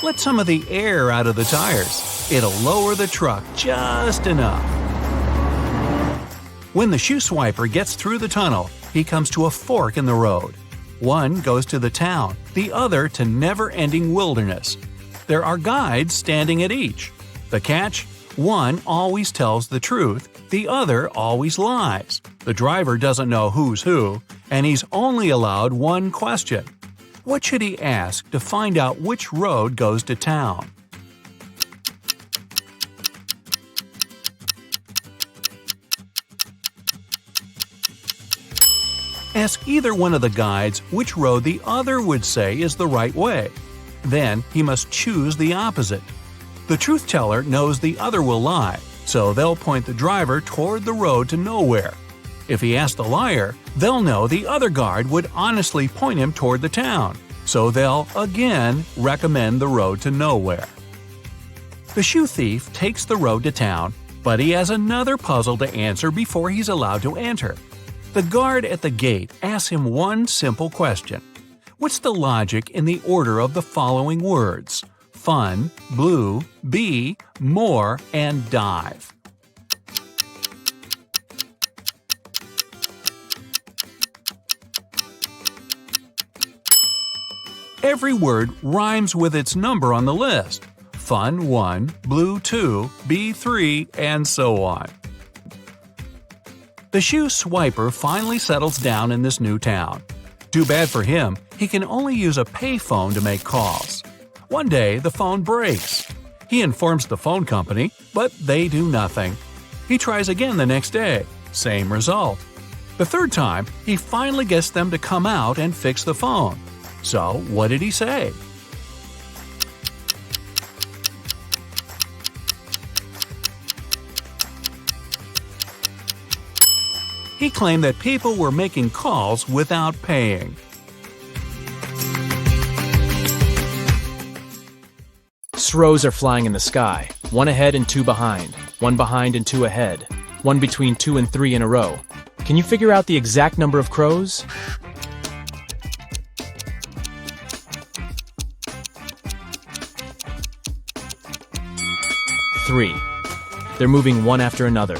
Let some of the air out of the tires. It'll lower the truck just enough. When the shoe swiper gets through the tunnel, he comes to a fork in the road. One goes to the town, the other to never-ending wilderness. There are guides standing at each. The catch? One always tells the truth, the other always lies. The driver doesn't know who's who, and he's only allowed 1 question. What should he ask to find out which road goes to town? Ask either one of the guides which road the other would say is the right way. Then he must choose the opposite. The truth teller knows the other will lie, so they'll point the driver toward the road to nowhere. If he asks the liar, they'll know the other guard would honestly point him toward the town, so they'll again recommend the road to nowhere. The shoe thief takes the road to town, but he has another puzzle to answer before he's allowed to enter. The guard at the gate asks him one simple question. What's the logic in the order of the following words? Fun, blue, bee, more, and dive. Every word rhymes with its number on the list. Fun 1, blue 2, bee 3, and so on. The shoe swiper finally settles down in this new town. Too bad for him, he can only use a payphone to make calls. One day, the phone breaks. He informs the phone company, but they do nothing. He tries again the next day, same result. The third time, he finally gets them to come out and fix the phone. So, what did he say? He claimed that people were making calls without paying. Crows are flying in the sky, one ahead and two behind, one behind and two ahead, one between 2 and 3 in a row. Can you figure out the exact number of crows? 3. They're moving one after another.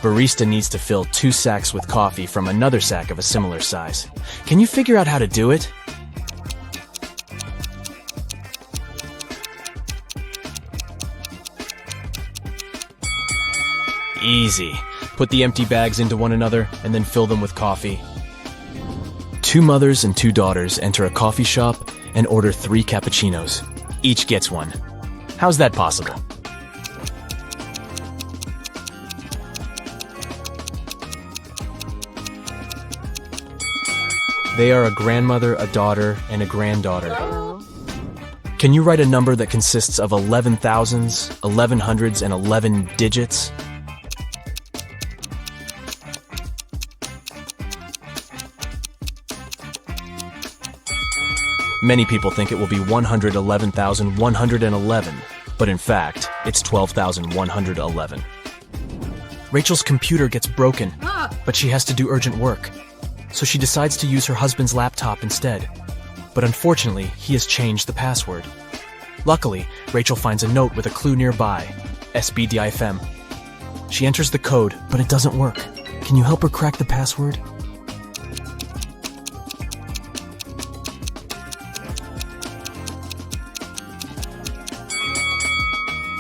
Barista needs to fill 2 sacks with coffee from another sack of a similar size. Can you figure out how to do it? Easy. Put the empty bags into one another and then fill them with coffee. 2 mothers and 2 daughters enter a coffee shop and order 3 cappuccinos. Each gets one. How's that possible? They are a grandmother, a daughter, and a granddaughter. Can you write a number that consists of 11 thousands, 11 hundreds, and 11 digits? Many people think it will be 111,111, but in fact, it's 12,111. Rachel's computer gets broken, but she has to do urgent work, so she decides to use her husband's laptop instead. But unfortunately, he has changed the password. Luckily, Rachel finds a note with a clue nearby, SBDIFM. She enters the code, but it doesn't work. Can you help her crack the password?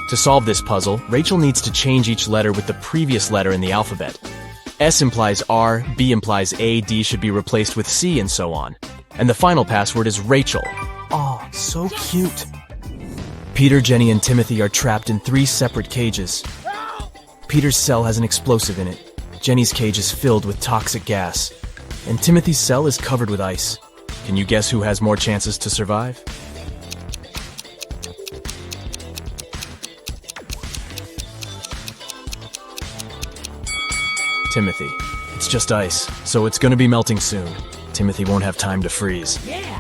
To solve this puzzle, Rachel needs to change each letter with the previous letter in the alphabet. S implies R, B implies A, D should be replaced with C, and so on. And the final password is Rachel. Aw, so cute. Peter, Jenny, and Timothy are trapped in 3 separate cages. Peter's cell has an explosive in it. Jenny's cage is filled with toxic gas. And Timothy's cell is covered with ice. Can you guess who has more chances to survive? Timothy. It's just ice, so it's gonna be melting soon. Timothy won't have time to freeze. Yeah.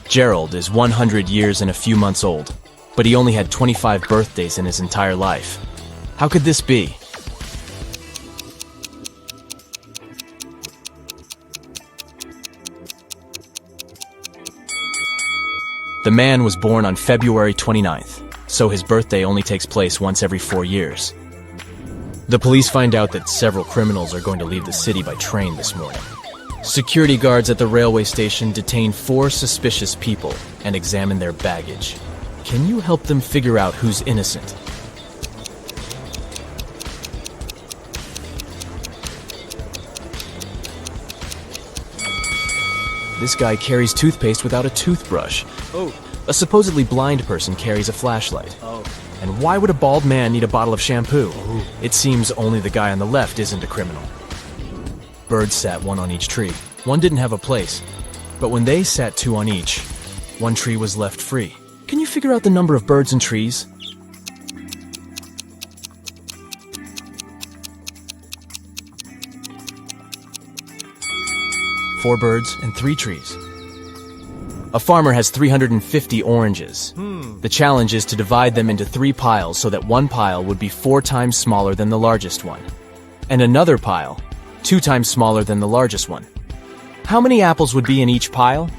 Gerald is 100 years and a few months old, but he only had 25 birthdays in his entire life. How could this be? The man was born on February 29th, so his birthday only takes place once every 4 years. The police find out that several criminals are going to leave the city by train this morning. Security guards at the railway station detain 4 suspicious people and examine their baggage. Can you help them figure out who's innocent? This guy carries toothpaste without a toothbrush. Oh. A supposedly blind person carries a flashlight. Oh. And why would a bald man need a bottle of shampoo? Ooh. It seems only the guy on the left isn't a criminal. Birds sat 1 on each tree. One didn't have a place. But when they sat 2 on each, 1 tree was left free. Can you figure out the number of birds and trees? Four birds and 3 trees. A farmer has 350 oranges. The challenge is to divide them into 3 piles so that one pile would be 4 times smaller than the largest one, and another pile 2 times smaller than the largest one. How many apples would be in each pile?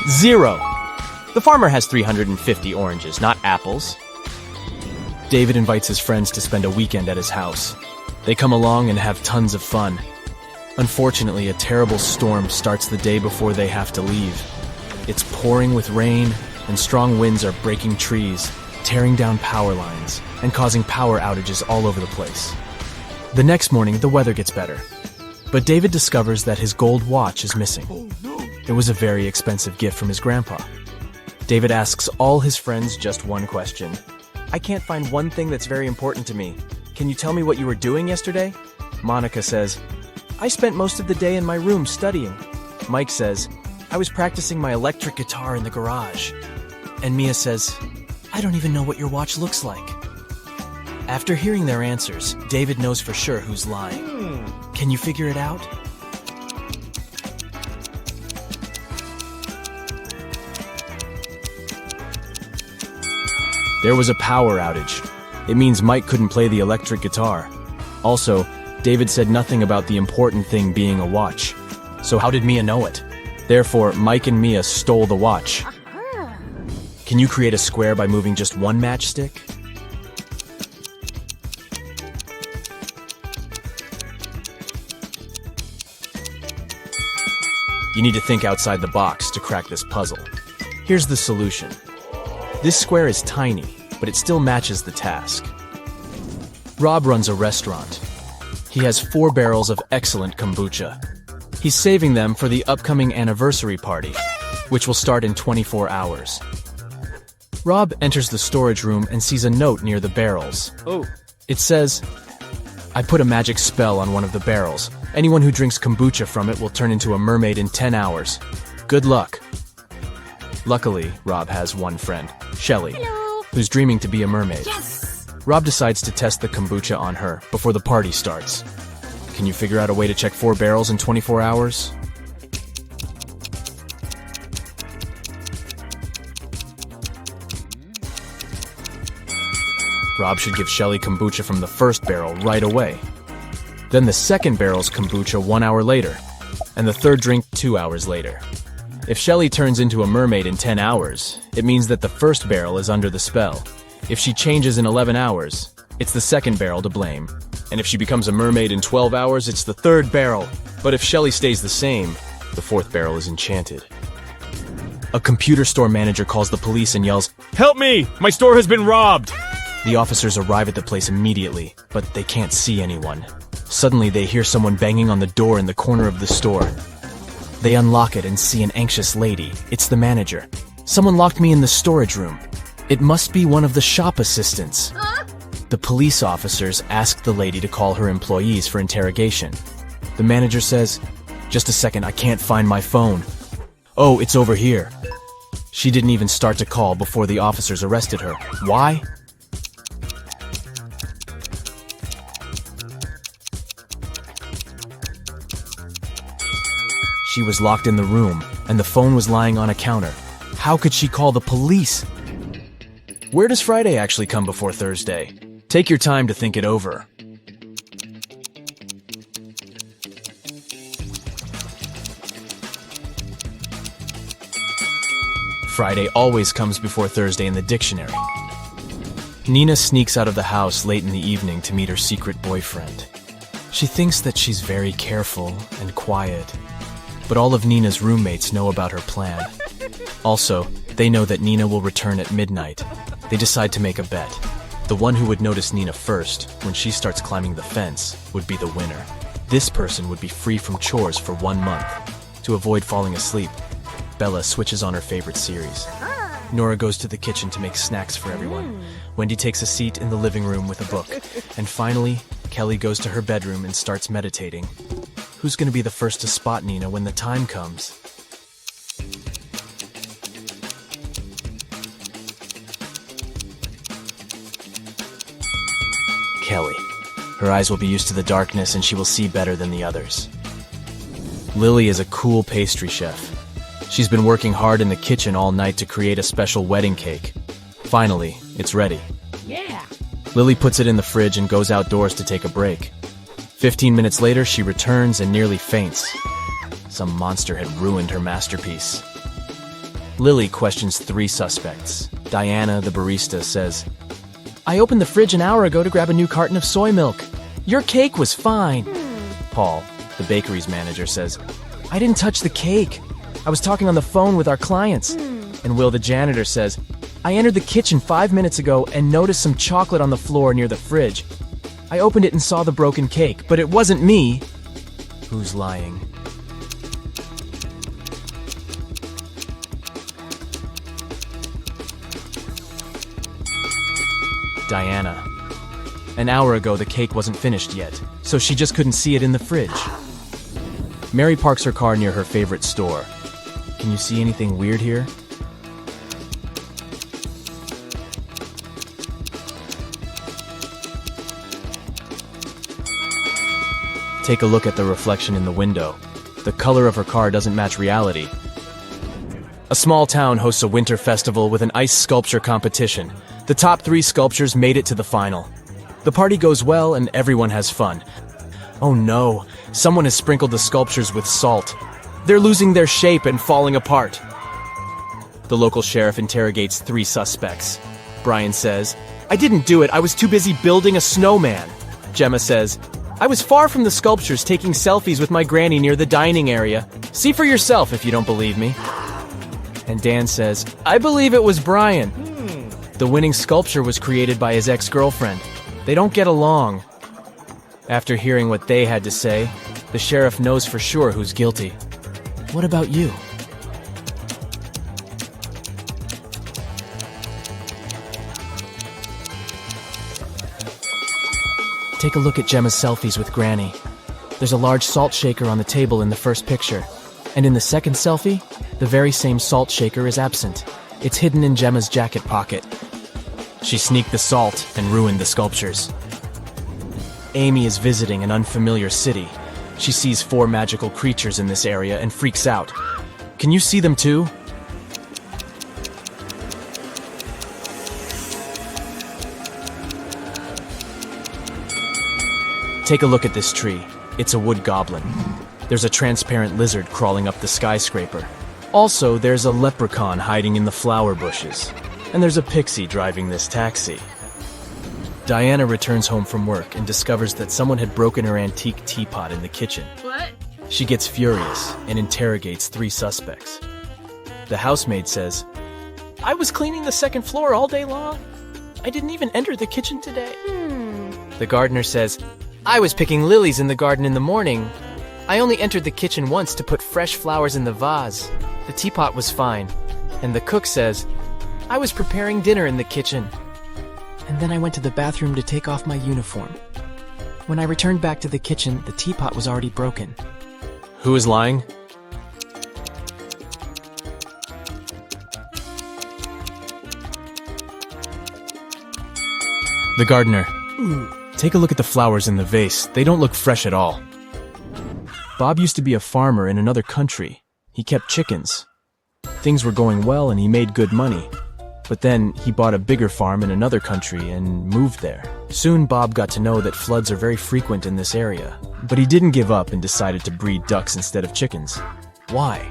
Zero. The farmer has 350 oranges, not apples. David invites his friends to spend a weekend at his house. They come along and have tons of fun. Unfortunately, a terrible storm starts the day before they have to leave. It's pouring with rain, and strong winds are breaking trees. tearing down power lines and causing power outages all over the place. The next morning, the weather gets better, but David discovers that his gold watch is missing. It was a very expensive gift from his grandpa. David asks all his friends just one question. I can't find one thing that's very important to me. Can you tell me what you were doing yesterday? Monica says, I spent most of the day in my room studying. Mike says, I was practicing my electric guitar in the garage. And Mia says, I don't even know what your watch looks like. After hearing their answers, David knows for sure who's lying. Can you figure it out? There was a power outage. It means Mike couldn't play the electric guitar. Also, David said nothing about the important thing being a watch. So how did Mia know it? Therefore, Mike and Mia stole the watch. Can you create a square by moving just one matchstick? You need to think outside the box to crack this puzzle. Here's the solution. This square is tiny, but it still matches the task. Rob runs a restaurant. He has 4 barrels of excellent kombucha. He's saving them for the upcoming anniversary party, which will start in 24 hours. Rob enters the storage room and sees a note near the barrels. It says, I put a magic spell on one of the barrels. Anyone who drinks kombucha from it will turn into a mermaid in 10 hours. Good luck. Luckily, Rob has one friend, Shelly, who's dreaming to be a mermaid. Yes! Rob decides to test the kombucha on her before the party starts. Can you figure out a way to check 4 barrels in 24 hours? Rob should give Shelly kombucha from the first barrel right away. Then the second barrel's kombucha 1 hour later, and the third drink 2 hours later. If Shelly turns into a mermaid in 10 hours, it means that the first barrel is under the spell. If she changes in 11 hours, it's the second barrel to blame. And if she becomes a mermaid in 12 hours, it's the third barrel. But if Shelly stays the same, the fourth barrel is enchanted. A computer store manager calls the police and yells, Help me! My store has been robbed! The officers arrive at the place immediately, but they can't see anyone. Suddenly, they hear someone banging on the door in the corner of the store. They unlock it and see an anxious lady. It's the manager. Someone locked me in the storage room. It must be one of the shop assistants. The police officers ask the lady to call her employees for interrogation. The manager says, Just a second, I can't find my phone. Oh, it's over here. She didn't even start to call before the officers arrested her. Why? She was locked in the room, and the phone was lying on a counter. How could she call the police? Where does Friday actually come before Thursday? Take your time to think it over. Friday always comes before Thursday in the dictionary. Nina sneaks out of the house late in the evening to meet her secret boyfriend. She thinks that she's very careful and quiet. But all of Nina's roommates know about her plan. Also, they know that Nina will return at midnight. They decide to make a bet. The one who would notice Nina first, when she starts climbing the fence, would be the winner. This person would be free from chores for 1 month. To avoid falling asleep, Bella switches on her favorite series. Nora goes to the kitchen to make snacks for everyone. Wendy takes a seat in the living room with a book. And finally, Kelly goes to her bedroom and starts meditating. Who's going to be the first to spot Nina when the time comes? Kelly. Her eyes will be used to the darkness and she will see better than the others. Lily is a cool pastry chef. She's been working hard in the kitchen all night to create a special wedding cake. Finally, it's ready. Yeah! Lily puts it in the fridge and goes outdoors to take a break. 15 minutes later, she returns and nearly faints. Some monster had ruined her masterpiece. Lily questions 3 suspects. Diana, the barista, says, I opened the fridge an hour ago to grab a new carton of soy milk. Your cake was fine. Paul, the bakery's manager, says, I didn't touch the cake. I was talking on the phone with our clients. And Will, the janitor, says, I entered the kitchen 5 minutes ago and noticed some chocolate on the floor near the fridge. I opened it and saw the broken cake, but it wasn't me. Who's lying? Diana. An hour ago, the cake wasn't finished yet, so she just couldn't see it in the fridge. Mary parks her car near her favorite store. Can you see anything weird here? Take a look at the reflection in the window. The color of her car doesn't match reality. A small town hosts a winter festival with an ice sculpture competition. The top 3 sculptures made it to the final. The party goes well and everyone has fun. Oh no, someone has sprinkled the sculptures with salt. They're losing their shape and falling apart. The local sheriff interrogates 3 suspects. Brian says, "I didn't do it, I was too busy building a snowman." Gemma says, "I was far from the sculptures taking selfies with my granny near the dining area. See for yourself if you don't believe me." And Dan says, "I believe it was Brian. The winning sculpture was created by his ex-girlfriend. They don't get along." After hearing what they had to say, the sheriff knows for sure who's guilty. What about you? Take a look at Gemma's selfies with Granny. There's a large salt shaker on the table in the first picture. And in the second selfie, the very same salt shaker is absent. It's hidden in Gemma's jacket pocket. She sneaked the salt and ruined the sculptures. Amy is visiting an unfamiliar city. She sees 4 magical creatures in this area and freaks out. Can you see them too? Take a look at this tree. It's a wood goblin. There's a transparent lizard crawling up the skyscraper. Also, there's a leprechaun hiding in the flower bushes. And there's a pixie driving this taxi. Diana returns home from work and discovers that someone had broken her antique teapot in the kitchen. What? She gets furious and interrogates 3 suspects. The housemaid says, "I was cleaning the second floor all day long. I didn't even enter the kitchen today." The gardener says, "I was picking lilies in the garden in the morning. I only entered the kitchen once to put fresh flowers in the vase. The teapot was fine." And the cook says, "I was preparing dinner in the kitchen. And then I went to the bathroom to take off my uniform. When I returned back to the kitchen, the teapot was already broken." Who is lying? The gardener. Take a look at the flowers in the vase. They don't look fresh at all. Bob used to be a farmer in another country. He kept chickens. Things were going well and he made good money. But then he bought a bigger farm in another country and moved there. Soon Bob got to know that floods are very frequent in this area. But he didn't give up and decided to breed ducks instead of chickens. Why?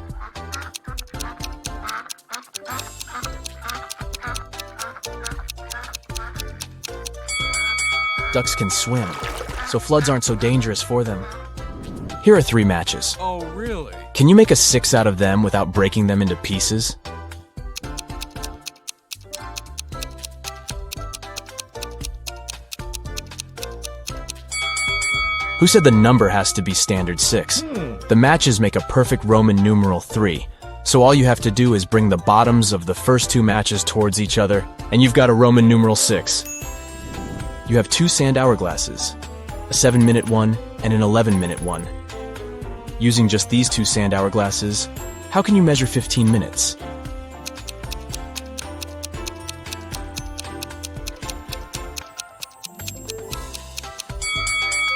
Ducks can swim, so floods aren't so dangerous for them. Here are 3 matches. Oh, really? Can you make a 6 out of them without breaking them into pieces? Who said the number has to be standard 6? The matches make a perfect Roman numeral 3. So all you have to do is bring the bottoms of the first 2 matches towards each other, and you've got a Roman numeral 6. You have 2 sand hourglasses, a 7-minute one and an 11-minute one. Using just these 2 sand hourglasses, how can you measure 15 minutes?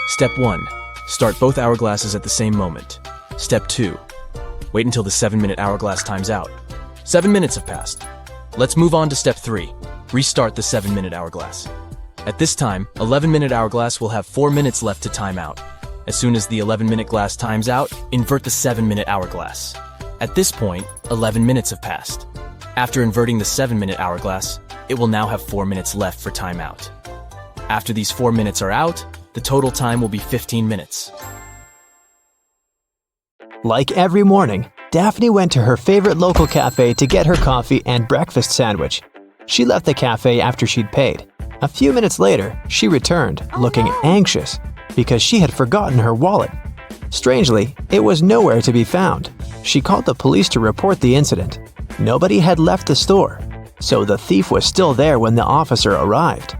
Step 1. Start both hourglasses at the same moment. Step 2. Wait until the 7-minute hourglass times out. 7 minutes have passed. Let's move on to step 3. Restart the 7-minute hourglass. At this time, 11-minute hourglass will have 4 minutes left to time out. As soon as the 11-minute glass times out, invert the 7-minute hourglass. At this point, 11 minutes have passed. After inverting the 7-minute hourglass, it will now have 4 minutes left for timeout. After these 4 minutes are out, the total time will be 15 minutes. Like every morning, Daphne went to her favorite local cafe to get her coffee and breakfast sandwich. She left the cafe after she'd paid. A few minutes later, she returned, looking anxious, because she had forgotten her wallet. Strangely, it was nowhere to be found. She called the police to report the incident. Nobody had left the store, so the thief was still there when the officer arrived.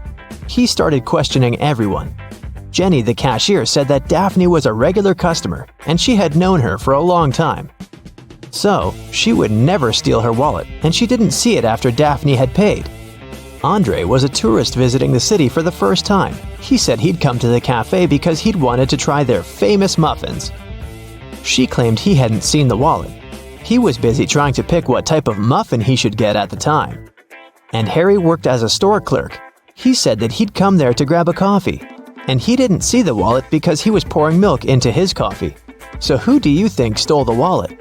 He started questioning everyone. Jenny, the cashier, said that Daphne was a regular customer and she had known her for a long time. So, she would never steal her wallet, and she didn't see it after Daphne had paid. Andre was a tourist visiting the city for the first time. He said he'd come to the cafe because he'd wanted to try their famous muffins. She claimed he hadn't seen the wallet. He was busy trying to pick what type of muffin he should get at the time. And Harry worked as a store clerk. He said that he'd come there to grab a coffee, and he didn't see the wallet because he was pouring milk into his coffee. So who do you think stole the wallet?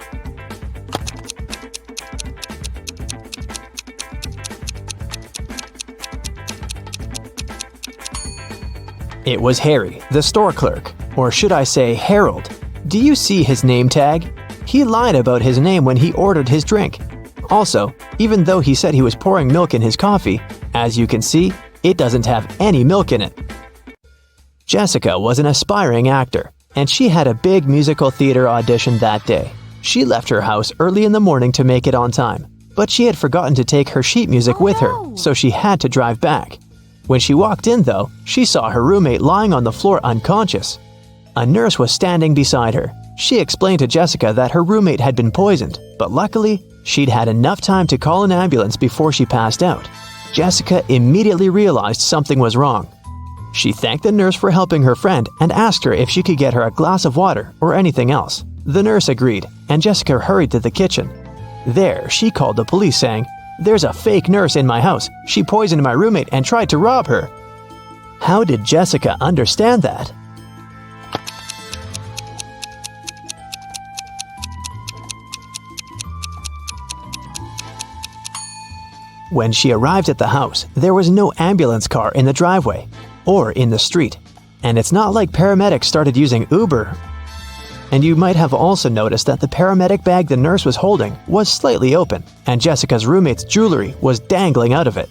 It was Harry, the store clerk, or should I say Harold. Do you see his name tag? He lied about his name when he ordered his drink. Also, even though he said he was pouring milk in his coffee, as you can see, it doesn't have any milk in it. Jessica was an aspiring actor, and she had a big musical theater audition that day. She left her house early in the morning to make it on time, but she had forgotten to take her sheet music with her, so she had to drive back. When she walked in, though, she saw her roommate lying on the floor unconscious. A nurse was standing beside her. She explained to Jessica that her roommate had been poisoned, but luckily, she'd had enough time to call an ambulance before she passed out. Jessica immediately realized something was wrong. She thanked the nurse for helping her friend and asked her if she could get her a glass of water or anything else. The nurse agreed, and Jessica hurried to the kitchen. There, she called the police saying, "There's a fake nurse in my house. She poisoned my roommate and tried to rob her." How did Jessica understand that? When she arrived at the house, there was no ambulance car in the driveway or in the street. And it's not like paramedics started using Uber. And you might have also noticed that the paramedic bag the nurse was holding was slightly open, and Jessica's roommate's jewelry was dangling out of it.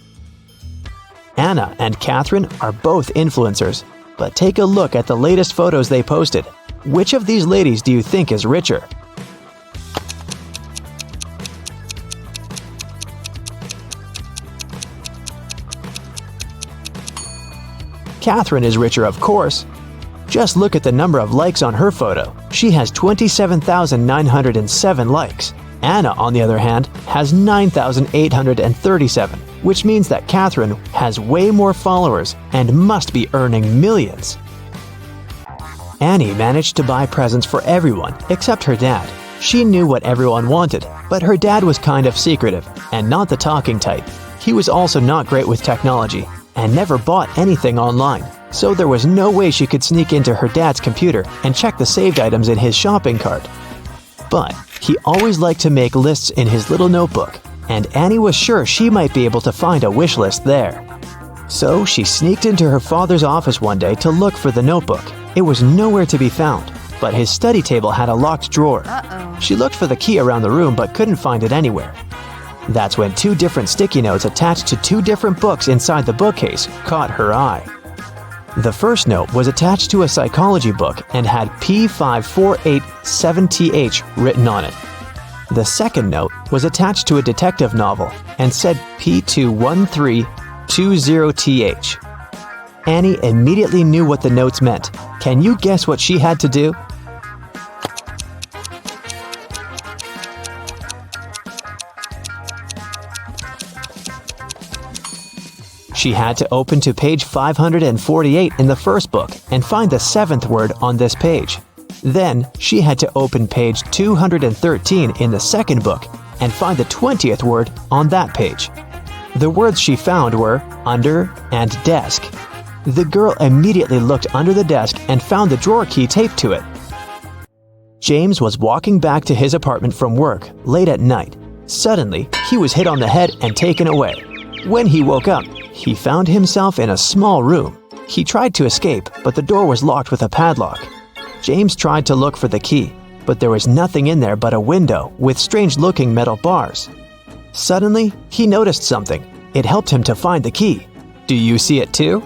Anna and Catherine are both influencers, but take a look at the latest photos they posted. Which of these ladies do you think is richer? Catherine is richer, of course. Just look at the number of likes on her photo. She has 27,907 likes. Anna, on the other hand, has 9,837, which means that Catherine has way more followers and must be earning millions. Annie managed to buy presents for everyone except her dad. She knew what everyone wanted, but her dad was kind of secretive and not the talking type. He was also not great with technology and never bought anything online, so there was no way she could sneak into her dad's computer and check the saved items in his shopping cart. But he always liked to make lists in his little notebook, and Annie was sure she might be able to find a wish list there. So she sneaked into her father's office one day to look for the notebook. It was nowhere to be found, but his study table had a locked drawer. She looked for the key around the room but couldn't find it anywhere. That's when 2 different sticky notes attached to 2 different books inside the bookcase caught her eye. The first note was attached to a psychology book and had P5487TH written on it. The second note was attached to a detective novel and said P21320TH. Annie immediately knew what the notes meant. Can you guess what she had to do? She had to open to page 548 in the first book and find the 7th word on this page. Then, she had to open page 213 in the second book and find the 20th word on that page. The words she found were under and desk. The girl immediately looked under the desk and found the drawer key taped to it. James was walking back to his apartment from work late at night. Suddenly, he was hit on the head and taken away. When he woke up, he found himself in a small room. He tried to escape, but the door was locked with a padlock. James tried to look for the key, but there was nothing in there but a window with strange-looking metal bars. Suddenly, he noticed something. it helped him to find the key. Do you see it too?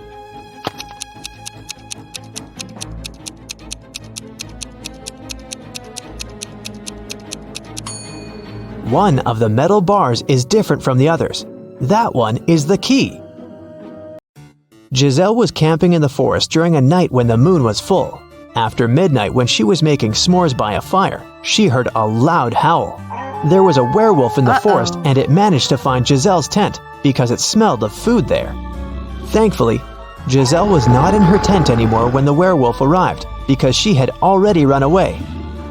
One of the metal bars is different from the others. That one is the key. Giselle was camping in the forest during a night when the moon was full. After midnight, when she was making s'mores by a fire, she heard a loud howl. There was a werewolf in the forest, and it managed to find Giselle's tent because it smelled of food there. Thankfully, Giselle was not in her tent anymore when the werewolf arrived because she had already run away.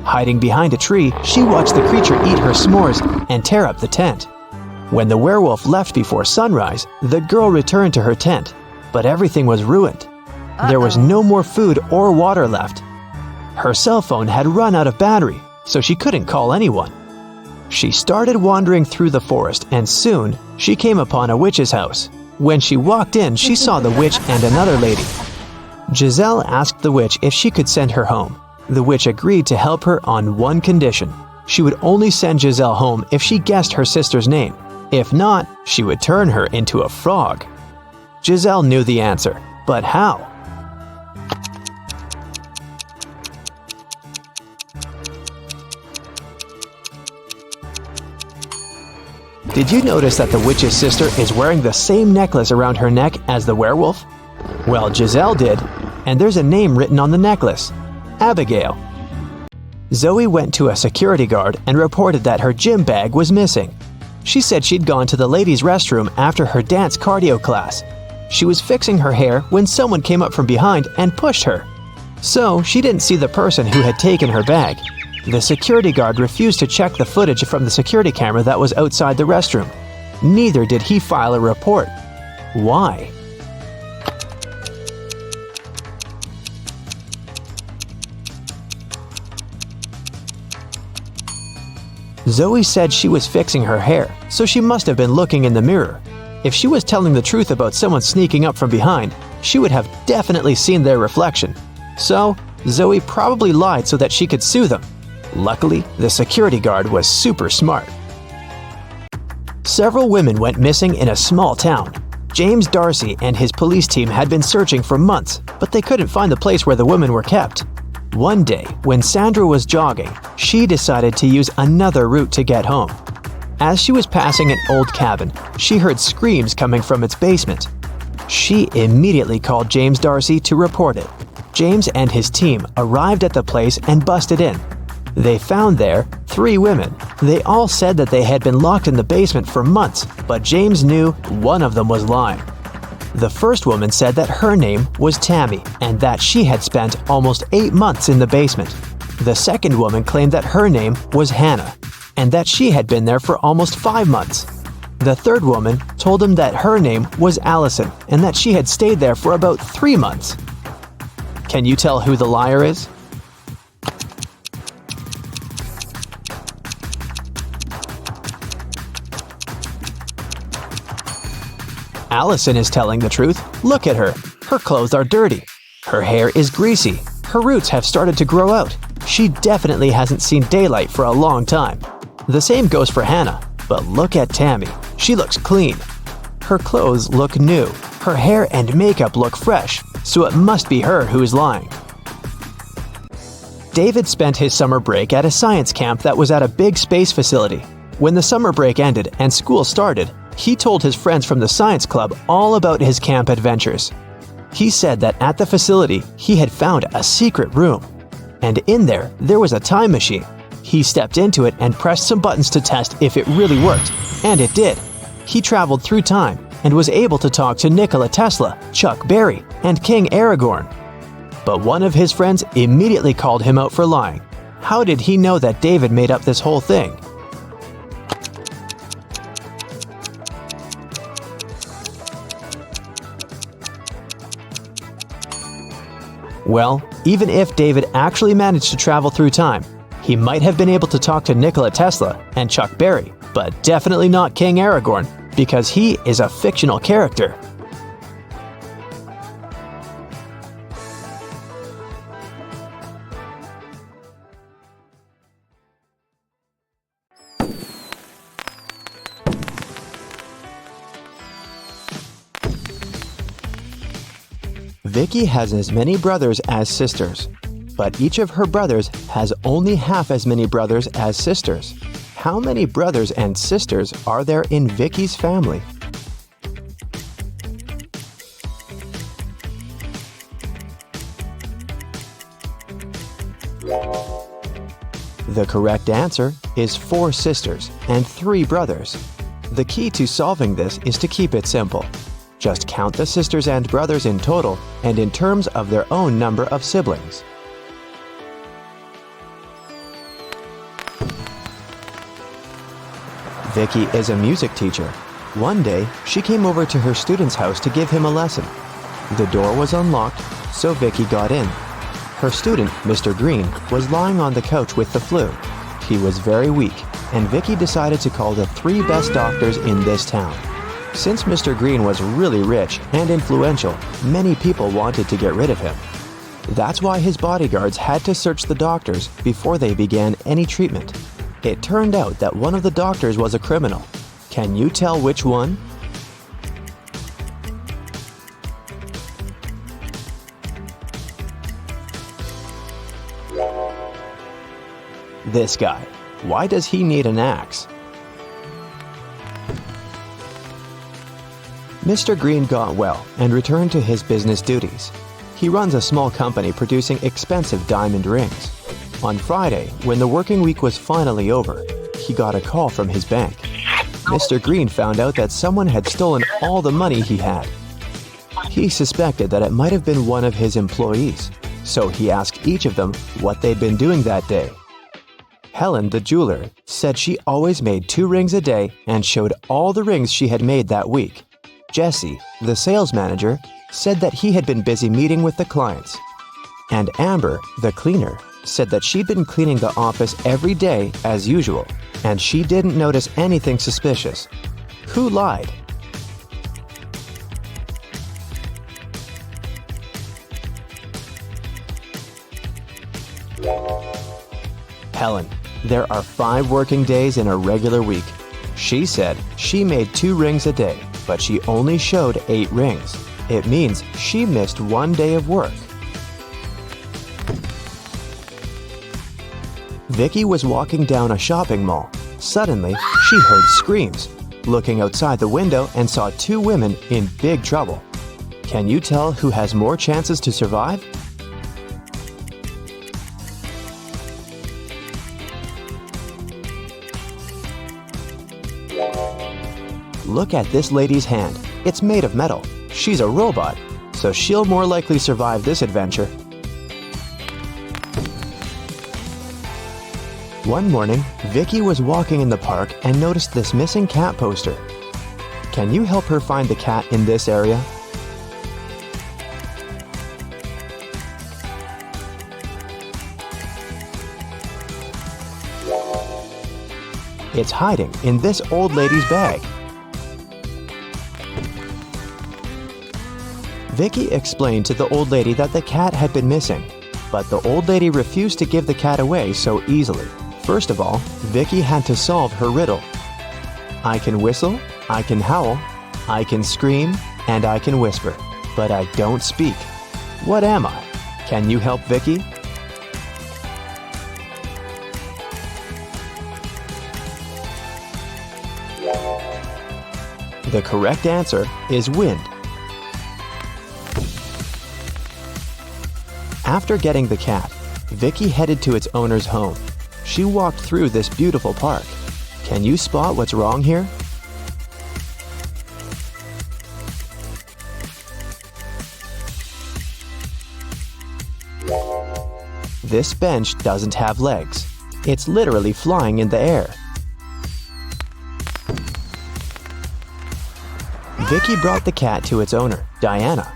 Hiding behind a tree, she watched the creature eat her s'mores and tear up the tent. When the werewolf left before sunrise, the girl returned to her tent, but everything was ruined. There was no more food or water left. Her cell phone had run out of battery, so she couldn't call anyone. She started wandering through the forest, and soon she came upon a witch's house. When she walked in, she saw the witch and another lady. Giselle asked the witch if she could send her home. The witch agreed to help her on one condition. She would only send Giselle home if she guessed her sister's name. If not, she would turn her into a frog. Giselle knew the answer, but how? Did you notice that the witch's sister is wearing the same necklace around her neck as the werewolf? Well, Giselle did, and there's a name written on the necklace: Abigail. Zoe went to a security guard and reported that her gym bag was missing. She said she'd gone to the ladies' restroom after her dance cardio class. She was fixing her hair when someone came up from behind and pushed her. So she didn't see the person who had taken her bag. The security guard refused to check the footage from the security camera that was outside the restroom. Neither did he file a report. Why? Zoe said she was fixing her hair, so she must have been looking in the mirror. If she was telling the truth about someone sneaking up from behind, she would have definitely seen their reflection. So, Zoe probably lied so that she could sue them. Luckily, the security guard was super smart. Several women went missing in a small town. James Darcy and his police team had been searching for months, but they couldn't find the place where the women were kept. One day, when Sandra was jogging, she decided to use another route to get home. As she was passing an old cabin, she heard screams coming from its basement. She immediately called James Darcy to report it. James and his team arrived at the place and busted in. They found there 3 women. They all said that they had been locked in the basement for months, but James knew one of them was lying. The first woman said that her name was Tammy and that she had spent almost 8 months in the basement. The second woman claimed that her name was Hannah and that she had been there for almost 5 months. The third woman told him that her name was Allison and that she had stayed there for about 3 months. Can you tell who the liar is? Allison is telling the truth. Look at her. Her clothes are dirty. Her hair is greasy. Her roots have started to grow out. She definitely hasn't seen daylight for a long time. The same goes for Hannah. But look at Tammy. She looks clean. Her clothes look new. Her hair and makeup look fresh. So it must be her who is lying. David spent his summer break at a science camp that was at a big space facility. When the summer break ended and school started, he told his friends from the science club all about his camp adventures. He said that at the facility, he had found a secret room. And in there was a time machine. He stepped into it and pressed some buttons to test if it really worked. And it did. He traveled through time and was able to talk to Nikola Tesla, Chuck Berry, and King Aragorn. But one of his friends immediately called him out for lying. How did he know that David made up this whole thing? Well, even if David actually managed to travel through time, he might have been able to talk to Nikola Tesla and Chuck Berry, but definitely not King Aragorn, because he is a fictional character. Vicky has as many brothers as sisters, but each of her brothers has only half as many brothers as sisters. How many brothers and sisters are there in Vicky's family? The correct answer is 4 sisters and 3 brothers. The key to solving this is to keep it simple. Just count the sisters and brothers in total and in terms of their own number of siblings. Vicky is a music teacher. One day, she came over to her student's house to give him a lesson. The door was unlocked, so Vicky got in. Her student, Mr. Green, was lying on the couch with the flu. He was very weak, and Vicky decided to call the 3 best doctors in this town. Since Mr. Green was really rich and influential, many people wanted to get rid of him. That's why his bodyguards had to search the doctors before they began any treatment. It turned out that one of the doctors was a criminal. Can you tell which one? This guy. Why does he need an axe? Mr. Green got well and returned to his business duties. He runs a small company producing expensive diamond rings. On Friday, when the working week was finally over, he got a call from his bank. Mr. Green found out that someone had stolen all the money he had. He suspected that it might have been one of his employees, so he asked each of them what they'd been doing that day. Helen, the jeweler, said she always made 2 rings a day and showed all the rings she had made that week. Jesse, the sales manager, said that he had been busy meeting with the clients. And Amber, the cleaner, said that she'd been cleaning the office every day as usual, and she didn't notice anything suspicious. Who lied? Helen. There are 5 working days in a regular week. She said she made 2 rings a day, but she only showed 8 rings. It means she missed 1 day of work. Vicky was walking down a shopping mall. Suddenly, she heard screams. Looking outside the window and saw 2 women in big trouble. Can you tell who has more chances to survive? Look at this lady's hand. It's made of metal. She's a robot, so she'll more likely survive this adventure. One morning, Vicky was walking in the park and noticed this missing cat poster. Can you help her find the cat in this area? It's hiding in this old lady's bag. Vicky explained to the old lady that the cat had been missing, but the old lady refused to give the cat away so easily. First of all, Vicky had to solve her riddle. I can whistle, I can howl, I can scream, and I can whisper, but I don't speak. What am I? Can you help Vicky? The correct answer is wind. After getting the cat, Vicky headed to its owner's home. She walked through this beautiful park. Can you spot what's wrong here? This bench doesn't have legs. It's literally flying in the air. Vicky brought the cat to its owner, Diana.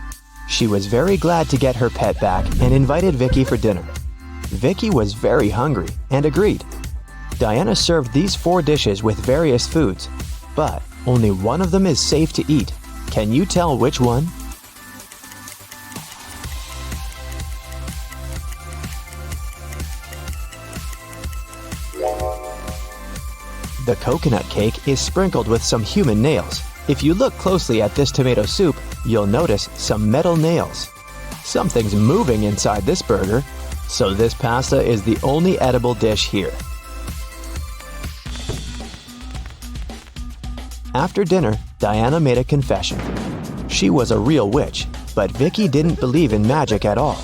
She was very glad to get her pet back and invited Vicky for dinner. Vicky was very hungry and agreed. Diana served these 4 dishes with various foods, but only one of them is safe to eat. Can you tell which one? The coconut cake is sprinkled with some human nails. If you look closely at this tomato soup, you'll notice some metal nails. Something's moving inside this burger, so this pasta is the only edible dish here. After dinner, Diana made a confession. She was a real witch, but Vicky didn't believe in magic at all.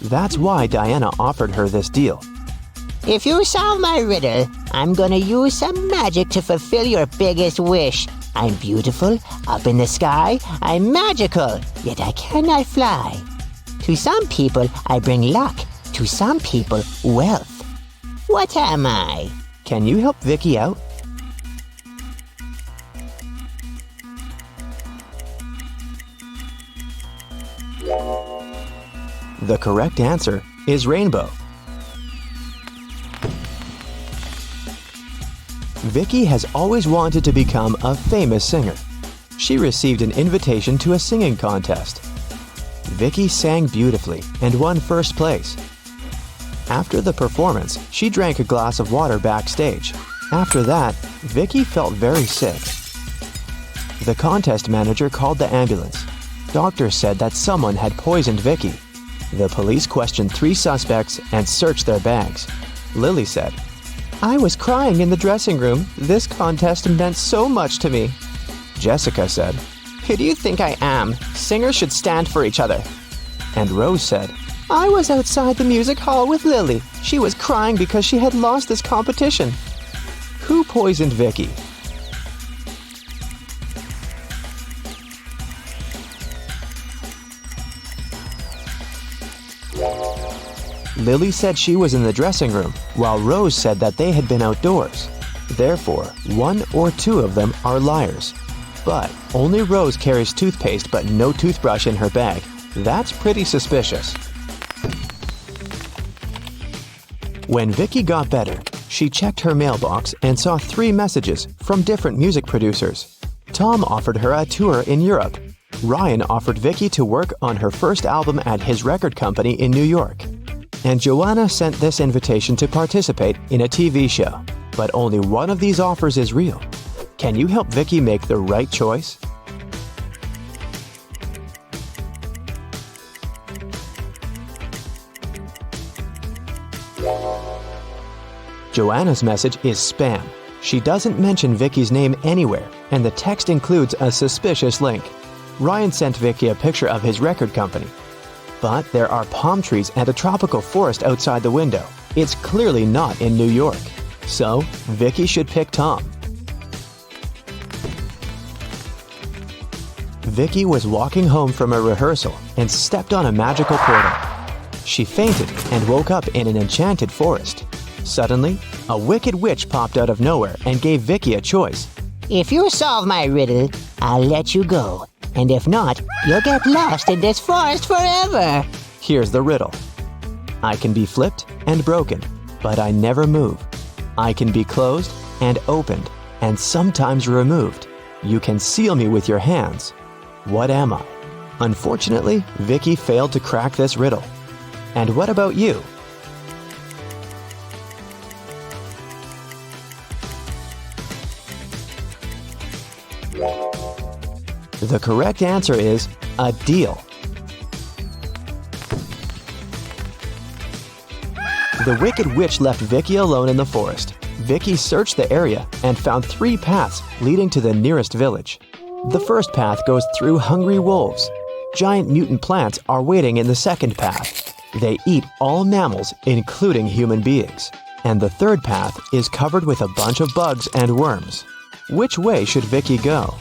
That's why Diana offered her this deal. If you solve my riddle, I'm gonna use some magic to fulfill your biggest wish. I'm beautiful, up in the sky, I'm magical, yet I cannot fly. To some people, I bring luck. To some people, wealth. What am I? Can you help Vicky out? The correct answer is rainbow. Vicky has always wanted to become a famous singer. She received an invitation to a singing contest. Vicky sang beautifully and won first place. After the performance, she drank a glass of water backstage. After that, Vicky felt very sick. The contest manager called the ambulance. Doctors said that someone had poisoned Vicky. The police questioned 3 suspects and searched their bags. Lily said, "I was crying in the dressing room. This contest meant so much to me." Jessica said, "Who do you think I am? Singers should stand for each other." And Rose said, "I was outside the music hall with Lily. She was crying because she had lost this competition." Who poisoned Vicky? Lily said she was in the dressing room, while Rose said that they had been outdoors. Therefore, 1 or 2 of them are liars. But only Rose carries toothpaste but no toothbrush in her bag. That's pretty suspicious. When Vicky got better, she checked her mailbox and saw 3 messages from different music producers. Tom offered her a tour in Europe. Ryan offered Vicky to work on her first album at his record company in New York. And Joanna sent this invitation to participate in a TV show. But only one of these offers is real. Can you help Vicky make the right choice? Joanna's message is spam. She doesn't mention Vicky's name anywhere, and the text includes a suspicious link. Ryan sent Vicky a picture of his record company. But there are palm trees and a tropical forest outside the window. It's clearly not in New York. So, Vicky should pick Tom. Vicky was walking home from a rehearsal and stepped on a magical portal. She fainted and woke up in an enchanted forest. Suddenly, a wicked witch popped out of nowhere and gave Vicky a choice. If you solve my riddle, I'll let you go. And if not, you'll get lost in this forest forever. Here's the riddle. I can be flipped and broken, but I never move. I can be closed and opened, and sometimes removed. You can seal me with your hands. What am I? Unfortunately, Vicky failed to crack this riddle. And what about you? The correct answer is a deal. The wicked witch left Vicky alone in the forest. Vicky searched the area and found 3 paths leading to the nearest village. The first path goes through hungry wolves. Giant mutant plants are waiting in the second path. They eat all mammals, including human beings. And the third path is covered with a bunch of bugs and worms. Which way should Vicky go?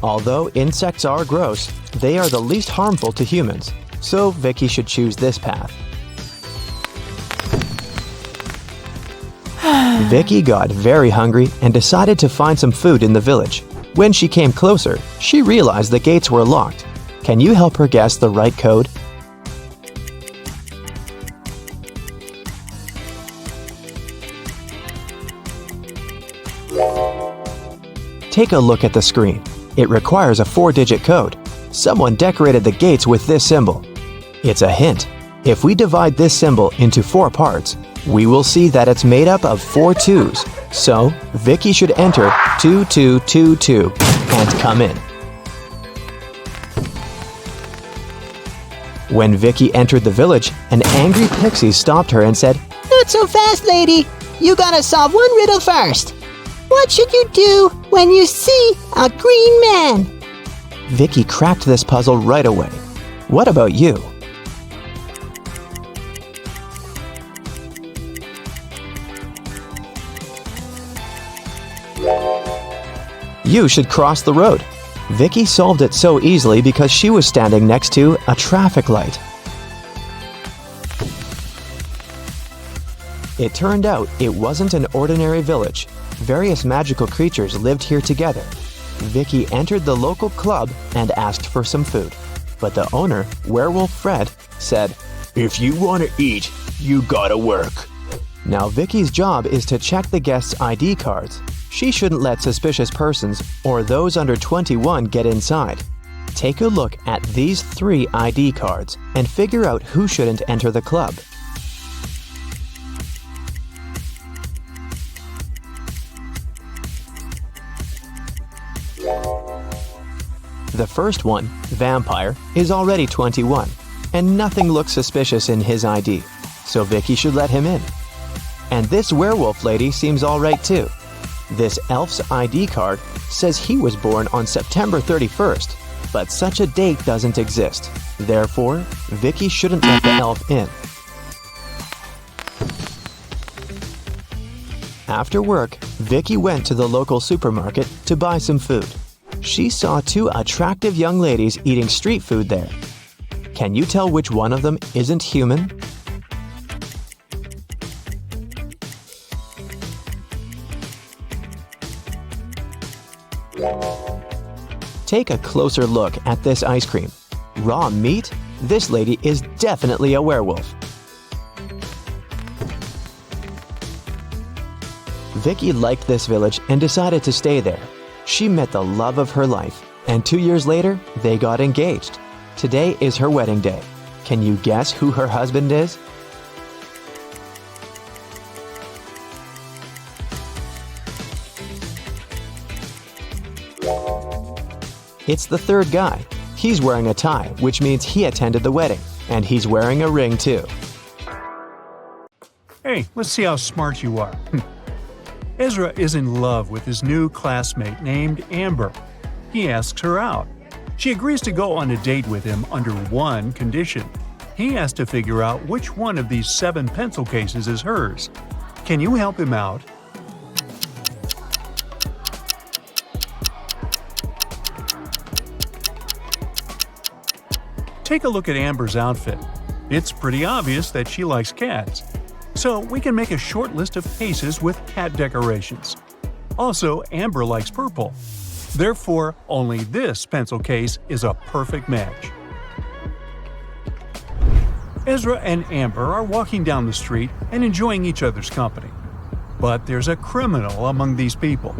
Although insects are gross, they are the least harmful to humans, so Vicky should choose this path. Vicky got very hungry and decided to find some food in the village. When she came closer, she realized the gates were locked. Can you help her guess the right code? Take a look at the screen. It requires a 4-digit code. Someone decorated the gates with this symbol. It's a hint. If we divide this symbol into 4 parts, we will see that it's made up of 4 2s. So, Vicky should enter 2222 and come in. When Vicky entered the village, an angry pixie stopped her and said, Not so fast, lady. You gotta solve one riddle first. What should you do when you see a green man? Vicky cracked this puzzle right away. What about you? You should cross the road. Vicky solved it so easily because she was standing next to a traffic light. It turned out it wasn't an ordinary village. Various magical creatures lived here together. Vicky entered the local club and asked for some food. But the owner, Werewolf Fred, said, "If you want to eat, you gotta work." Now Vicky's job is to check the guests' ID cards. She shouldn't let suspicious persons or those under 21 get inside. Take a look at these 3 ID cards and figure out who shouldn't enter the club. The first one, Vampire, is already 21, and nothing looks suspicious in his ID, so Vicky should let him in. And this werewolf lady seems alright too. This elf's ID card says he was born on September 31st, but such a date doesn't exist. Therefore, Vicky shouldn't let the elf in. After work, Vicky went to the local supermarket to buy some food. She saw 2 attractive young ladies eating street food there. Can you tell which one of them isn't human? Take a closer look at this ice cream. Raw meat? This lady is definitely a werewolf. Vicky liked this village and decided to stay there. She met the love of her life, and 2 years later, they got engaged. Today is her wedding day. Can you guess who her husband is? It's the third guy. He's wearing a tie, which means he attended the wedding, and he's wearing a ring too. Hey, let's see how smart you are. Ezra is in love with his new classmate named Amber. He asks her out. She agrees to go on a date with him under one condition. He has to figure out which one of these 7 pencil cases is hers. Can you help him out? Take a look at Amber's outfit. It's pretty obvious that she likes cats. So we can make a short list of cases with cat decorations. Also, Amber likes purple. Therefore, only this pencil case is a perfect match. Ezra and Amber are walking down the street and enjoying each other's company. But there's a criminal among these people.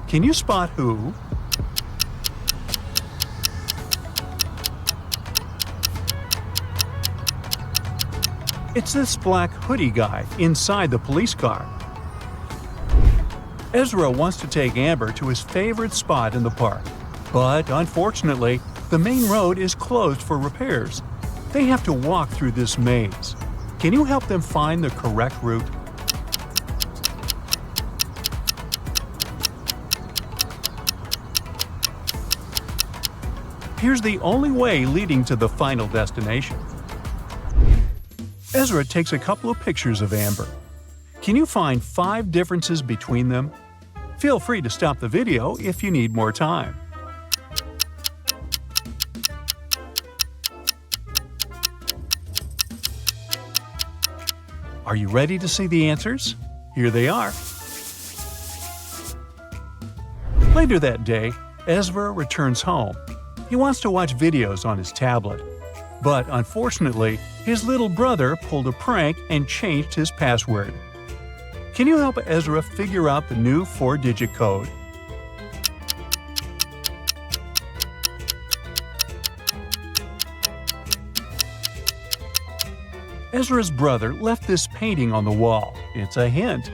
Can you spot who? It's this black hoodie guy inside the police car. Ezra wants to take Amber to his favorite spot in the park. But unfortunately, the main road is closed for repairs. They have to walk through this maze. Can you help them find the correct route? Here's the only way leading to the final destination. Ezra takes a couple of pictures of Amber. Can you find 5 differences between them? Feel free to stop the video if you need more time. Are you ready to see the answers? Here they are. Later that day, Ezra returns home. He wants to watch videos on his tablet. But unfortunately, his little brother pulled a prank and changed his password. Can you help Ezra figure out the new 4-digit code? Ezra's brother left this painting on the wall. It's a hint.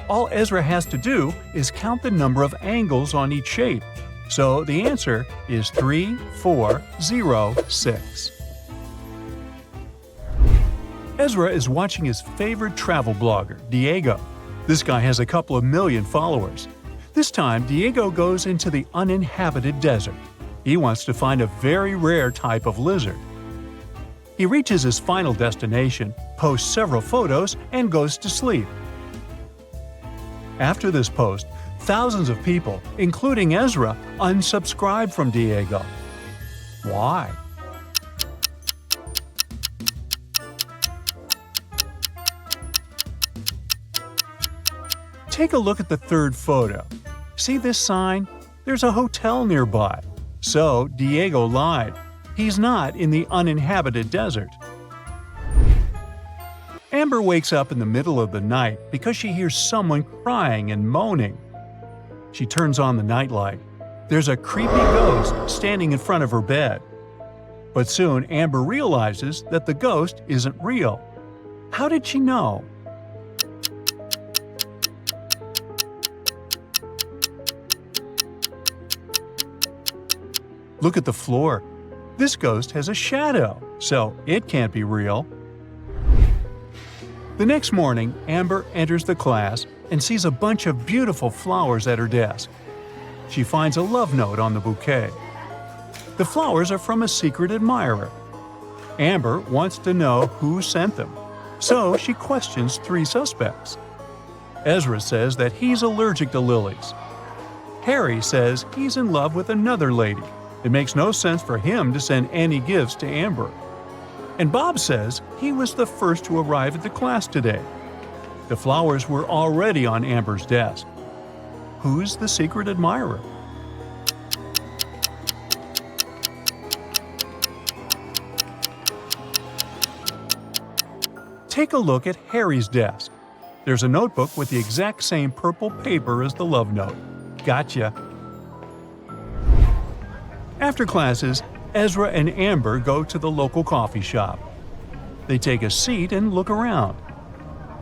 All Ezra has to do is count the number of angles on each shape. So the answer is 3406. Ezra is watching his favorite travel blogger, Diego. This guy has a couple of million followers. This time, Diego goes into the uninhabited desert. He wants to find a very rare type of lizard. He reaches his final destination, posts several photos, and goes to sleep. After this post, thousands of people, including Ezra, unsubscribe from Diego. Why? Take a look at the third photo. See this sign? There's a hotel nearby. So Diego lied. He's not in the uninhabited desert. Amber wakes up in the middle of the night because she hears someone crying and moaning. She turns on the nightlight. There's a creepy ghost standing in front of her bed. But soon Amber realizes that the ghost isn't real. How did she know? Look at the floor. This ghost has a shadow, so it can't be real. The next morning, Amber enters the class and sees a bunch of beautiful flowers at her desk. She finds a love note on the bouquet. The flowers are from a secret admirer. Amber wants to know who sent them, so she questions 3 suspects. Ezra says that he's allergic to lilies. Harry says he's in love with another lady. It makes no sense for him to send any gifts to Amber. And Bob says he was the first to arrive at the class today. The flowers were already on Amber's desk. Who's the secret admirer? Take a look at Harry's desk. There's a notebook with the exact same purple paper as the love note. Gotcha. After classes, Ezra and Amber go to the local coffee shop. They take a seat and look around.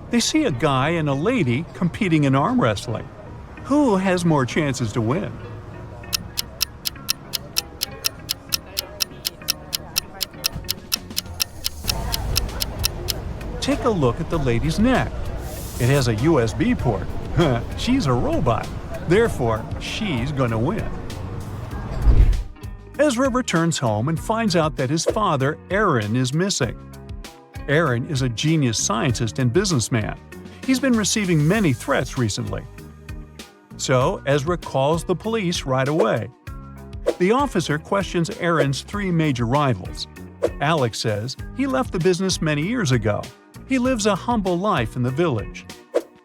They see a guy and a lady competing in arm wrestling. Who has more chances to win? Take a look at the lady's neck. It has a USB port. She's a robot. Therefore, she's gonna win. Ezra returns home and finds out that his father, Aaron, is missing. Aaron is a genius scientist and businessman. He's been receiving many threats recently. So Ezra calls the police right away. The officer questions Aaron's 3 major rivals. Alex says he left the business many years ago. He lives a humble life in the village.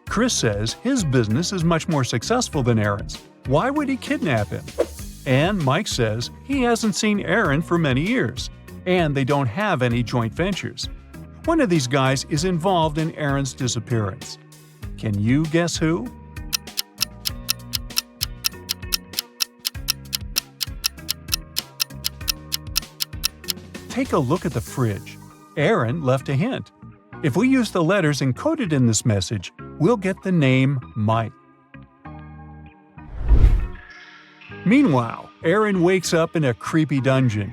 Chris says his business is much more successful than Aaron's. Why would he kidnap him? And Mike says he hasn't seen Aaron for many years, and they don't have any joint ventures. One of these guys is involved in Aaron's disappearance. Can you guess who? Take a look at the fridge. Aaron left a hint. If we use the letters encoded in this message, we'll get the name Mike. Meanwhile, Aaron wakes up in a creepy dungeon.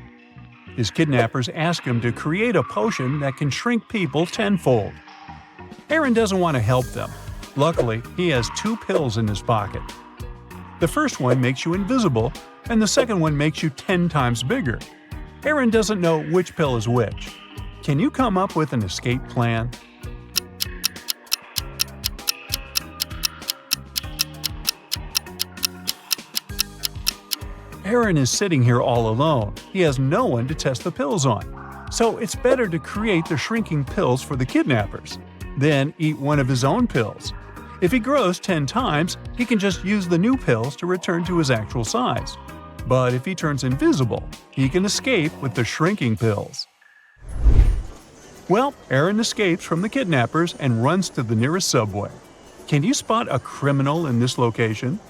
His kidnappers ask him to create a potion that can shrink people tenfold. Aaron doesn't want to help them. Luckily, he has 2 pills in his pocket. The first one makes you invisible, and the second one makes you 10 times bigger. Aaron doesn't know which pill is which. Can you come up with an escape plan? Aaron is sitting here all alone. He has no one to test the pills on. So it's better to create the shrinking pills for the kidnappers. Then eat one of his own pills. If he grows 10 times, he can just use the new pills to return to his actual size. But if he turns invisible, he can escape with the shrinking pills. Well, Aaron escapes from the kidnappers and runs to the nearest subway. Can you spot a criminal in this location?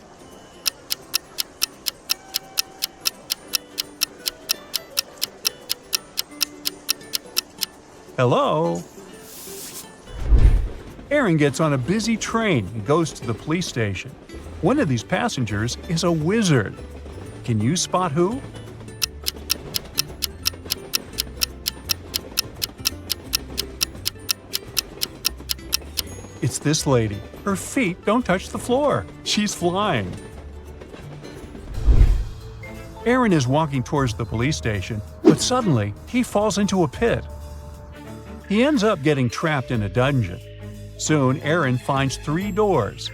Hello? Aaron gets on a busy train and goes to the police station. One of these passengers is a wizard. Can you spot who? It's this lady. Her feet don't touch the floor. She's flying. Aaron is walking towards the police station, but suddenly he falls into a pit. He ends up getting trapped in a dungeon. Soon, Aaron finds 3 doors.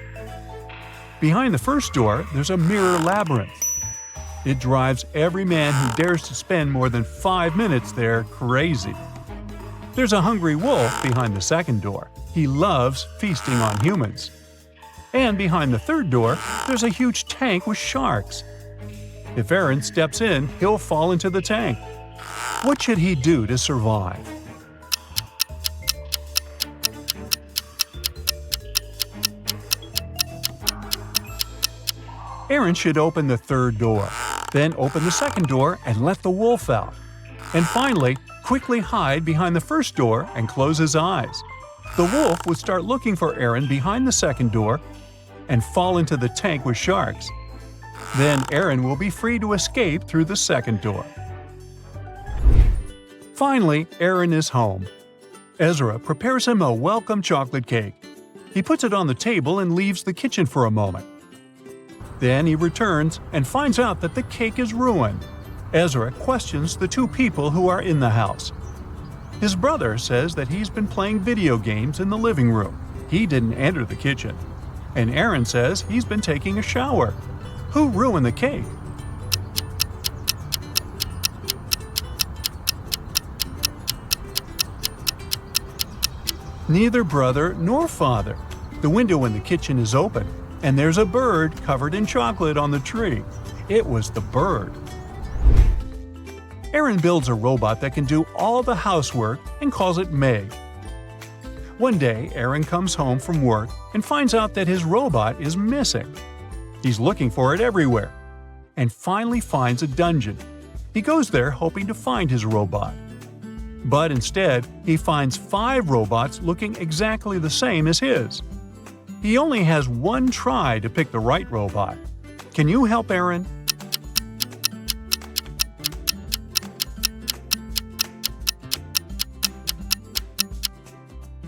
Behind the first door, there's a mirror labyrinth. It drives every man who dares to spend more than 5 minutes there crazy. There's a hungry wolf behind the second door. He loves feasting on humans. And behind the third door, there's a huge tank with sharks. If Aaron steps in, he'll fall into the tank. What should he do to survive? Aaron should open the third door, then open the second door and let the wolf out. And finally, quickly hide behind the first door and close his eyes. The wolf would start looking for Aaron behind the second door and fall into the tank with sharks. Then Aaron will be free to escape through the second door. Finally, Aaron is home. Ezra prepares him a welcome chocolate cake. He puts it on the table and leaves the kitchen for a moment. Then he returns and finds out that the cake is ruined. Ezra questions the 2 people who are in the house. His brother says that he's been playing video games in the living room. He didn't enter the kitchen. And Aaron says he's been taking a shower. Who ruined the cake? Neither brother nor father. The window in the kitchen is open, and there's a bird covered in chocolate on the tree. It was the bird. Aaron builds a robot that can do all the housework and calls it Meg. One day, Aaron comes home from work and finds out that his robot is missing. He's looking for it everywhere, and finally finds a dungeon. He goes there hoping to find his robot. But instead, he finds 5 robots looking exactly the same as his. He only has 1 try to pick the right robot. Can you help Aaron?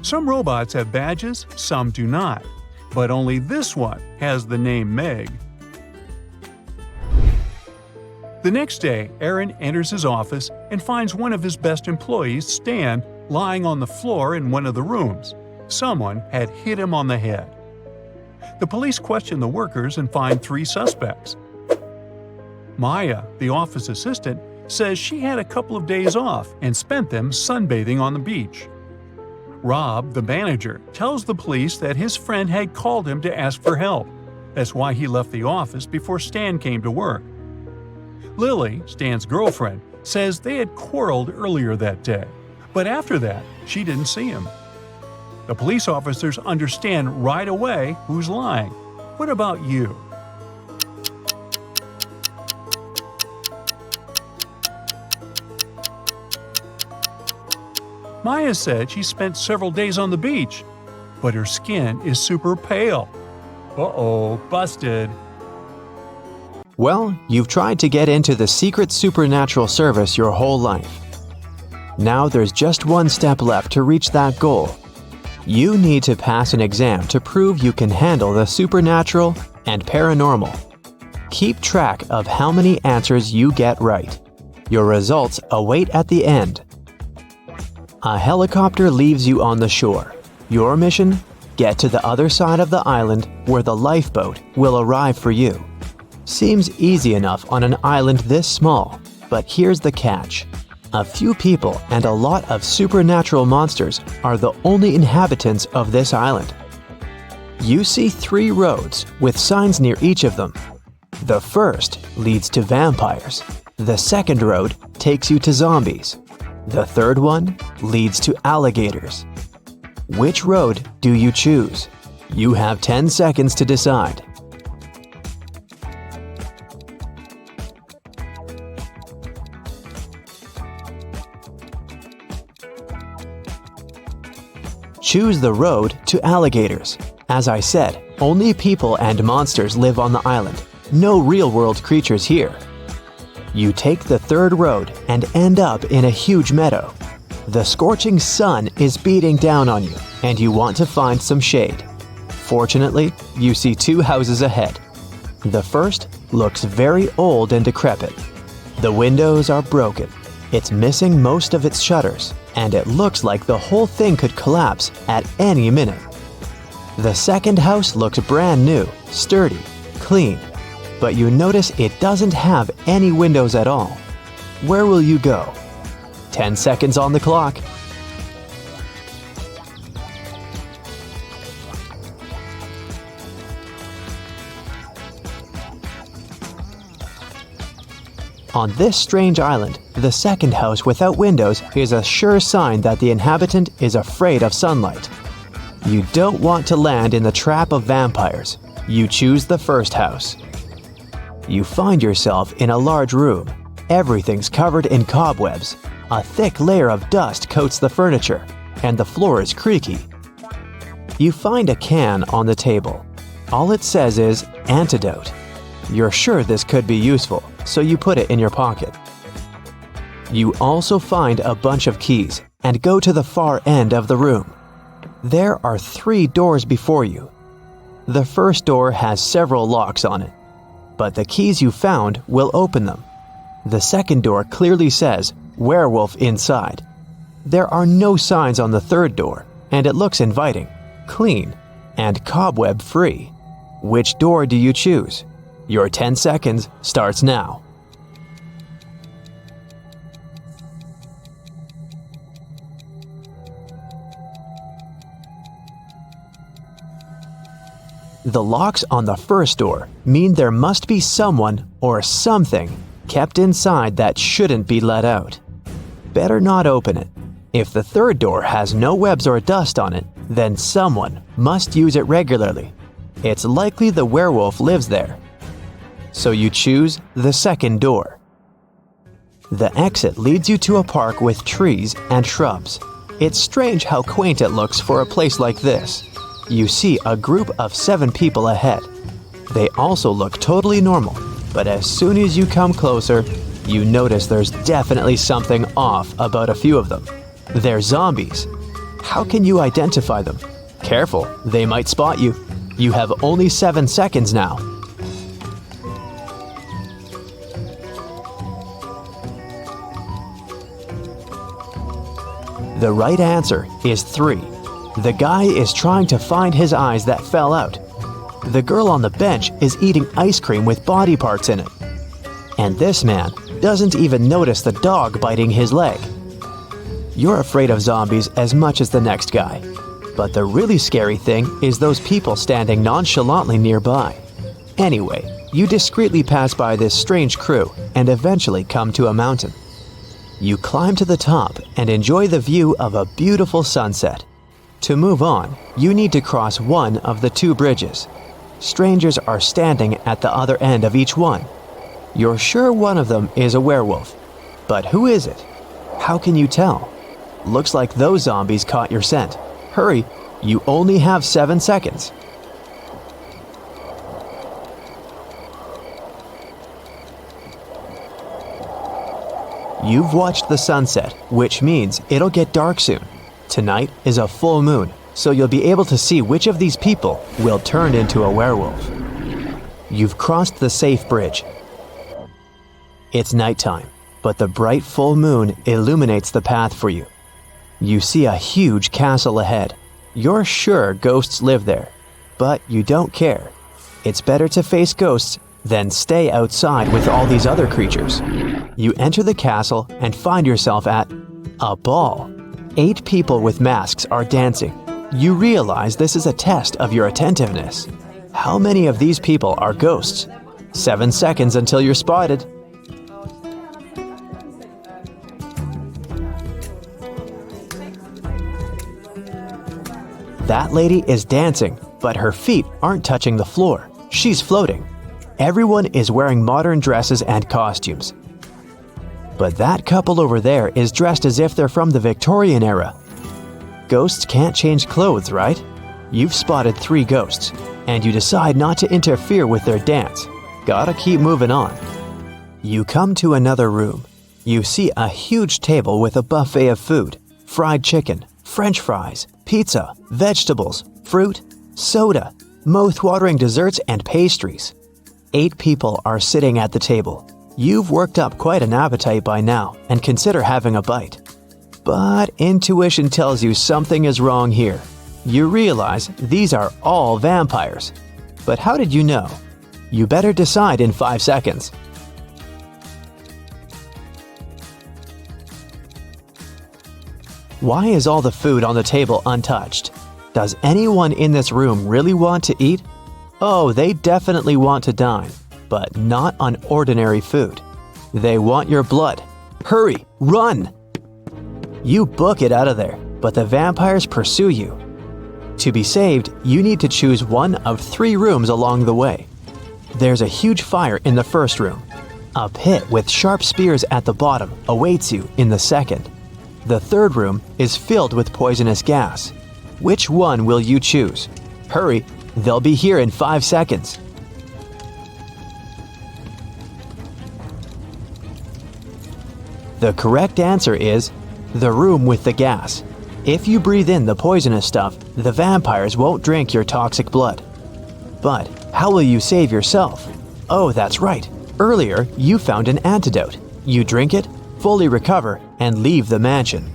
Some robots have badges, some do not. But only this one has the name Meg. The next day, Aaron enters his office and finds one of his best employees, Stan, lying on the floor in one of the rooms. Someone had hit him on the head. The police question the workers and find 3 suspects. Maya, the office assistant, says she had a couple of days off and spent them sunbathing on the beach. Rob, the manager, tells the police that his friend had called him to ask for help. That's why he left the office before Stan came to work. Lily, Stan's girlfriend, says they had quarreled earlier that day, but after that, she didn't see him. The police officers understand right away who's lying. What about you? Maya said she spent several days on the beach, but her skin is super pale. Uh-oh, busted. Well, you've tried to get into the secret supernatural service your whole life. Now there's just one step left to reach that goal. You need to pass an exam to prove you can handle the supernatural and paranormal. Keep track of how many answers you get right. Your results await at the end. A helicopter leaves you on the shore. Your mission? Get to the other side of the island where the lifeboat will arrive for you. Seems easy enough on an island this small, but here's the catch. A few people and a lot of supernatural monsters are the only inhabitants of this island. You see 3 roads with signs near each of them. The first leads to vampires. The second road takes you to zombies. The third one leads to alligators. Which road do you choose? You have 10 seconds to decide. Choose the road to alligators. As I said, only people and monsters live on the island. No real-world creatures here. You take the third road and end up in a huge meadow. The scorching sun is beating down on you, and you want to find some shade. Fortunately, you see two houses ahead. The first looks very old and decrepit. The windows are broken. It's missing most of its shutters, and it looks like the whole thing could collapse at any minute. The second house looks brand new, sturdy, clean, but you notice it doesn't have any windows at all. Where will you go? 10 seconds on the clock. On this strange island, the second house without windows is a sure sign that the inhabitant is afraid of sunlight. You don't want to land in the trap of vampires. You choose the first house. You find yourself in a large room. Everything's covered in cobwebs. A thick layer of dust coats the furniture, and the floor is creaky. You find a can on the table. All it says is antidote. You're sure this could be useful, so you put it in your pocket. You also find a bunch of keys and go to the far end of the room. There are 3 doors before you. The first door has several locks on it, but the keys you found will open them. The second door clearly says werewolf inside. There are no signs on the third door, and it looks inviting, clean, and cobweb-free. Which door do you choose? Your 10 seconds starts now. The locks on the first door mean there must be someone or something kept inside that shouldn't be let out. Better not open it. If the third door has no webs or dust on it, then someone must use it regularly. It's likely the werewolf lives there. So you choose the second door. The exit leads you to a park with trees and shrubs. It's strange how quaint it looks for a place like this. You see a group of 7 people ahead. They also look totally normal, but as soon as you come closer, you notice there's definitely something off about a few of them. They're zombies. How can you identify them? Careful, they might spot you. You have only 7 seconds now. The right answer is 3. The guy is trying to find his eyes that fell out. The girl on the bench is eating ice cream with body parts in it. And this man doesn't even notice the dog biting his leg. You're afraid of zombies as much as the next guy. But the really scary thing is those people standing nonchalantly nearby. Anyway, you discreetly pass by this strange crew and eventually come to a mountain. You climb to the top and enjoy the view of a beautiful sunset. To move on, you need to cross one of the 2 bridges. Strangers are standing at the other end of each one. You're sure one of them is a werewolf. But who is it? How can you tell? Looks like those zombies caught your scent. Hurry, you only have 7 seconds. You've watched the sunset, which means it'll get dark soon. Tonight is a full moon, so you'll be able to see which of these people will turn into a werewolf. You've crossed the safe bridge. It's nighttime, but the bright full moon illuminates the path for you. You see a huge castle ahead. You're sure ghosts live there, but you don't care. It's better to face ghosts than stay outside with all these other creatures. You enter the castle and find yourself at a ball. 8 people with masks are dancing. You realize this is a test of your attentiveness. How many of these people are ghosts? 7 seconds until you're spotted. That lady is dancing, but her feet aren't touching the floor. She's floating. Everyone is wearing modern dresses and costumes. But that couple over there is dressed as if they're from the Victorian era. Ghosts can't change clothes, right? You've spotted 3 ghosts, and you decide not to interfere with their dance. Gotta keep moving on. You come to another room. You see a huge table with a buffet of food: fried chicken, French fries, pizza, vegetables, fruit, soda, mouth-watering desserts, and pastries. 8 people are sitting at the table. You've worked up quite an appetite by now and consider having a bite. But intuition tells you something is wrong here. You realize these are all vampires. But how did you know? You better decide in 5 seconds. Why is all the food on the table untouched? Does anyone in this room really want to eat? Oh, they definitely want to dine, but not on ordinary food. They want your blood. Hurry, run! You book it out of there, but the vampires pursue you. To be saved, you need to choose one of 3 rooms along the way. There's a huge fire in the first room. A pit with sharp spears at the bottom awaits you in the second. The third room is filled with poisonous gas. Which one will you choose? Hurry, they'll be here in 5 seconds. The correct answer is the room with the gas. If you breathe in the poisonous stuff, the vampires won't drink your toxic blood. But how will you save yourself? Oh, that's right. Earlier, you found an antidote. You drink it, fully recover, and leave the mansion.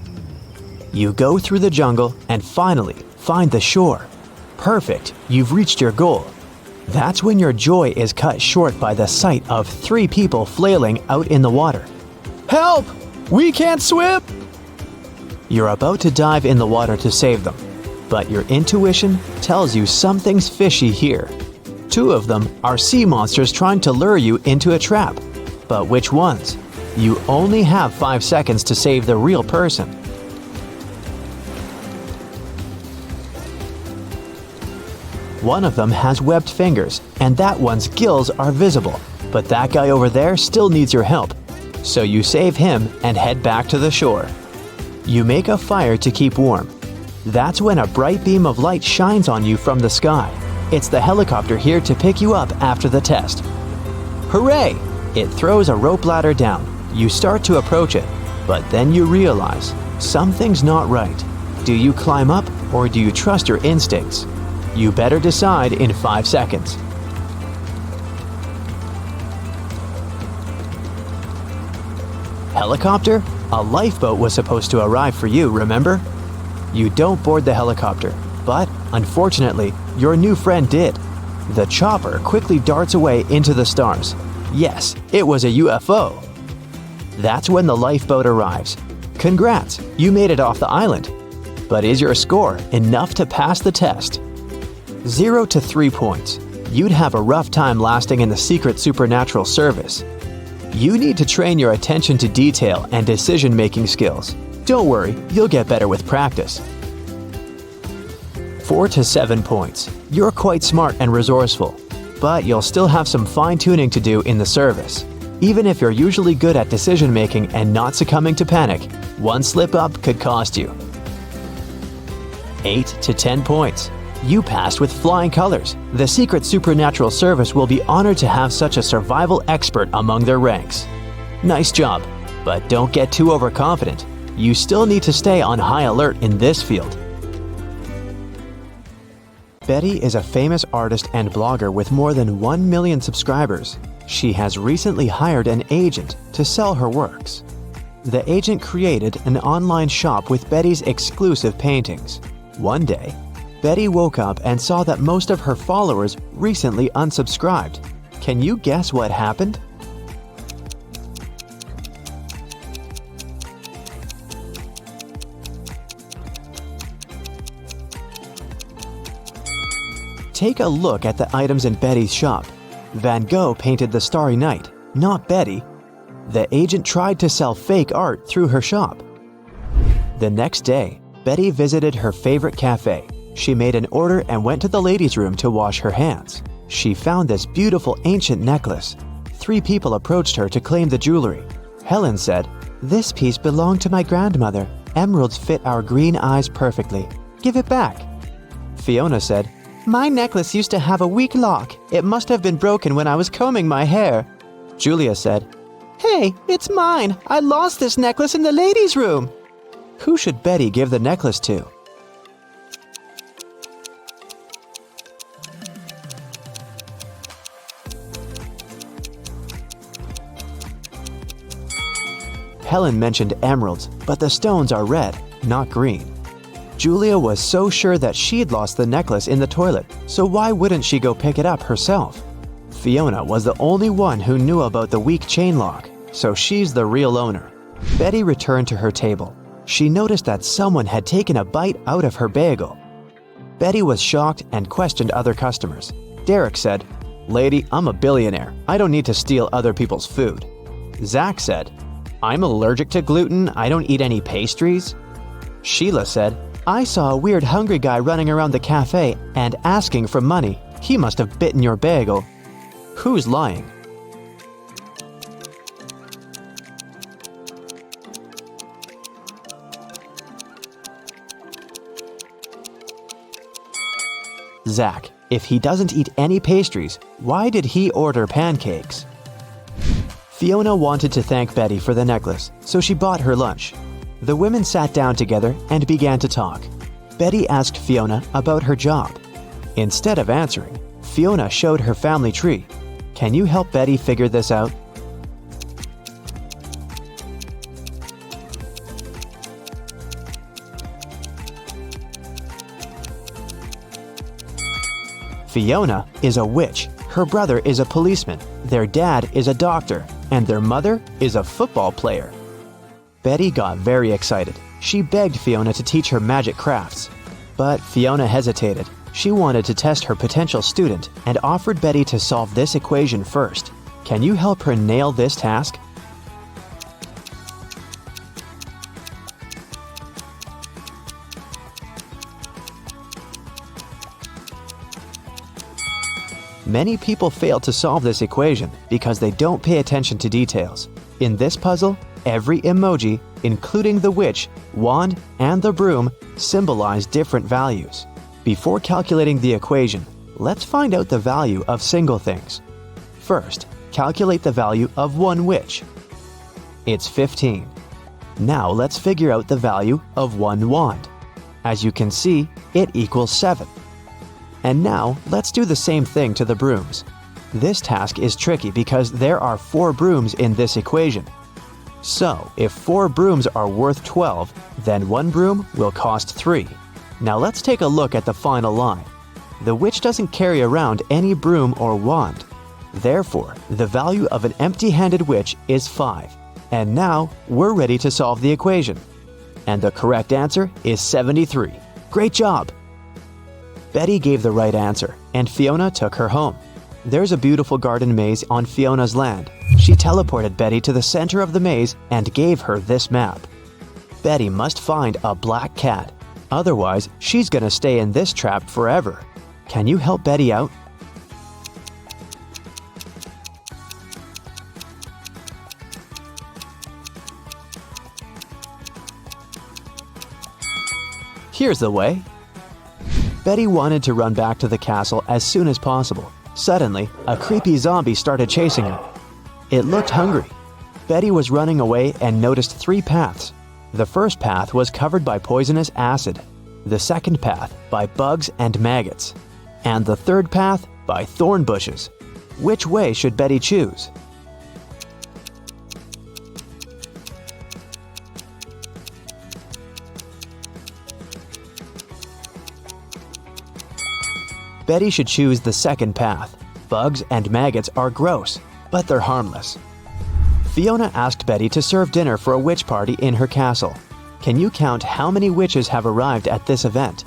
You go through the jungle and finally find the shore. Perfect, you've reached your goal. That's when your joy is cut short by the sight of 3 people flailing out in the water. Help! We can't swim! You're about to dive in the water to save them, but your intuition tells you something's fishy here. 2 of them are sea monsters trying to lure you into a trap. But which ones? You only have 5 seconds to save the real person. One of them has webbed fingers, and that one's gills are visible, but that guy over there still needs your help. So you save him and head back to the shore. You make a fire to keep warm. That's when a bright beam of light shines on you from the sky. It's the helicopter here to pick you up after the test. Hooray! It throws a rope ladder down. You start to approach it, but then you realize something's not right. Do you climb up or do you trust your instincts? You better decide in 5 seconds. Helicopter? A lifeboat was supposed to arrive for you, remember? You don't board the helicopter, but unfortunately, your new friend did. The chopper quickly darts away into the stars. Yes, it was a UFO. That's when the lifeboat arrives. Congrats, you made it off the island. But is your score enough to pass the test? 0 to 3 points. You'd have a rough time lasting in the secret supernatural service. You need to train your attention to detail and decision-making skills. Don't worry, you'll get better with practice. 4 to 7 points. You're quite smart and resourceful, but you'll still have some fine-tuning to do in the service. Even if you're usually good at decision-making and not succumbing to panic, one slip-up could cost you. 8 to 10 points. You passed with flying colors. The Secret Supernatural Service will be honored to have such a survival expert among their ranks. Nice job, but don't get too overconfident. You still need to stay on high alert in this field. Betty is a famous artist and blogger with more than 1 million subscribers. She has recently hired an agent to sell her works. The agent created an online shop with Betty's exclusive paintings. One day, Betty woke up and saw that most of her followers recently unsubscribed. Can you guess what happened? Take a look at the items in Betty's shop. Van Gogh painted the Starry Night, not Betty. The agent tried to sell fake art through her shop. The next day, Betty visited her favorite cafe. She made an order and went to the ladies' room to wash her hands. She found this beautiful ancient necklace. 3 people approached her to claim the jewelry. Helen said, "This piece belonged to my grandmother. Emeralds fit our green eyes perfectly. Give it back." Fiona said, "My necklace used to have a weak lock. It must have been broken when I was combing my hair." Julia said, "Hey, it's mine. I lost this necklace in the ladies' room." Who should Betty give the necklace to? Helen mentioned emeralds, but the stones are red, not green. Julia was so sure that she'd lost the necklace in the toilet, so why wouldn't she go pick it up herself? Fiona was the only one who knew about the weak chain lock, so she's the real owner. Betty returned to her table. She noticed that someone had taken a bite out of her bagel. Betty was shocked and questioned other customers. Derek said, "Lady, I'm a billionaire. I don't need to steal other people's food." Zach said, "I'm allergic to gluten. I don't eat any pastries." Sheila said, "I saw a weird hungry guy running around the cafe and asking for money. He must have bitten your bagel." Who's lying? Zach. If he doesn't eat any pastries, why did he order pancakes? Fiona wanted to thank Betty for the necklace, so she bought her lunch. The women sat down together and began to talk. Betty asked Fiona about her job. Instead of answering, Fiona showed her family tree. Can you help Betty figure this out? Fiona is a witch, her brother is a policeman, their dad is a doctor, and their mother is a football player. Betty got very excited. She begged Fiona to teach her magic crafts. But Fiona hesitated. She wanted to test her potential student and offered Betty to solve this equation first. Can you help her nail this task? Many people fail to solve this equation because they don't pay attention to details. In this puzzle, every emoji, including the witch, wand, and the broom, symbolize different values. Before calculating the equation, let's find out the value of single things. First, calculate the value of one witch. It's 15. Now let's figure out the value of one wand. As you can see, it equals 7. And now, let's do the same thing to the brooms. This task is tricky because there are 4 brooms in this equation. So, if 4 brooms are worth 12, then 1 broom will cost 3. Now let's take a look at the final line. The witch doesn't carry around any broom or wand. Therefore, the value of an empty-handed witch is 5. And now, we're ready to solve the equation. And the correct answer is 73. Great job! Betty gave the right answer, and Fiona took her home. There's a beautiful garden maze on Fiona's land. She teleported Betty to the center of the maze and gave her this map. Betty must find a black cat. Otherwise, she's gonna stay in this trap forever. Can you help Betty out? Here's the way. Betty wanted to run back to the castle as soon as possible. Suddenly, a creepy zombie started chasing her. It looked hungry. Betty was running away and noticed 3 paths. The first path was covered by poisonous acid, the second path by bugs and maggots, and the third path by thorn bushes. Which way should Betty choose? Betty should choose the second path. Bugs and maggots are gross, but they're harmless. Fiona asked Betty to serve dinner for a witch party in her castle. Can you count how many witches have arrived at this event?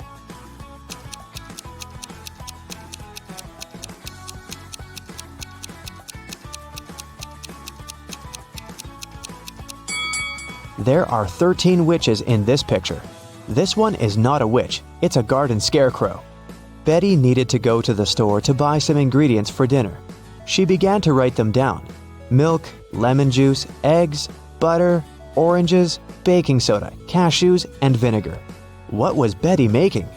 There are 13 witches in this picture. This one is not a witch, it's a garden scarecrow. Betty needed to go to the store to buy some ingredients for dinner. She began to write them down. Milk, lemon juice, eggs, butter, oranges, baking soda, cashews, and vinegar. What was Betty making?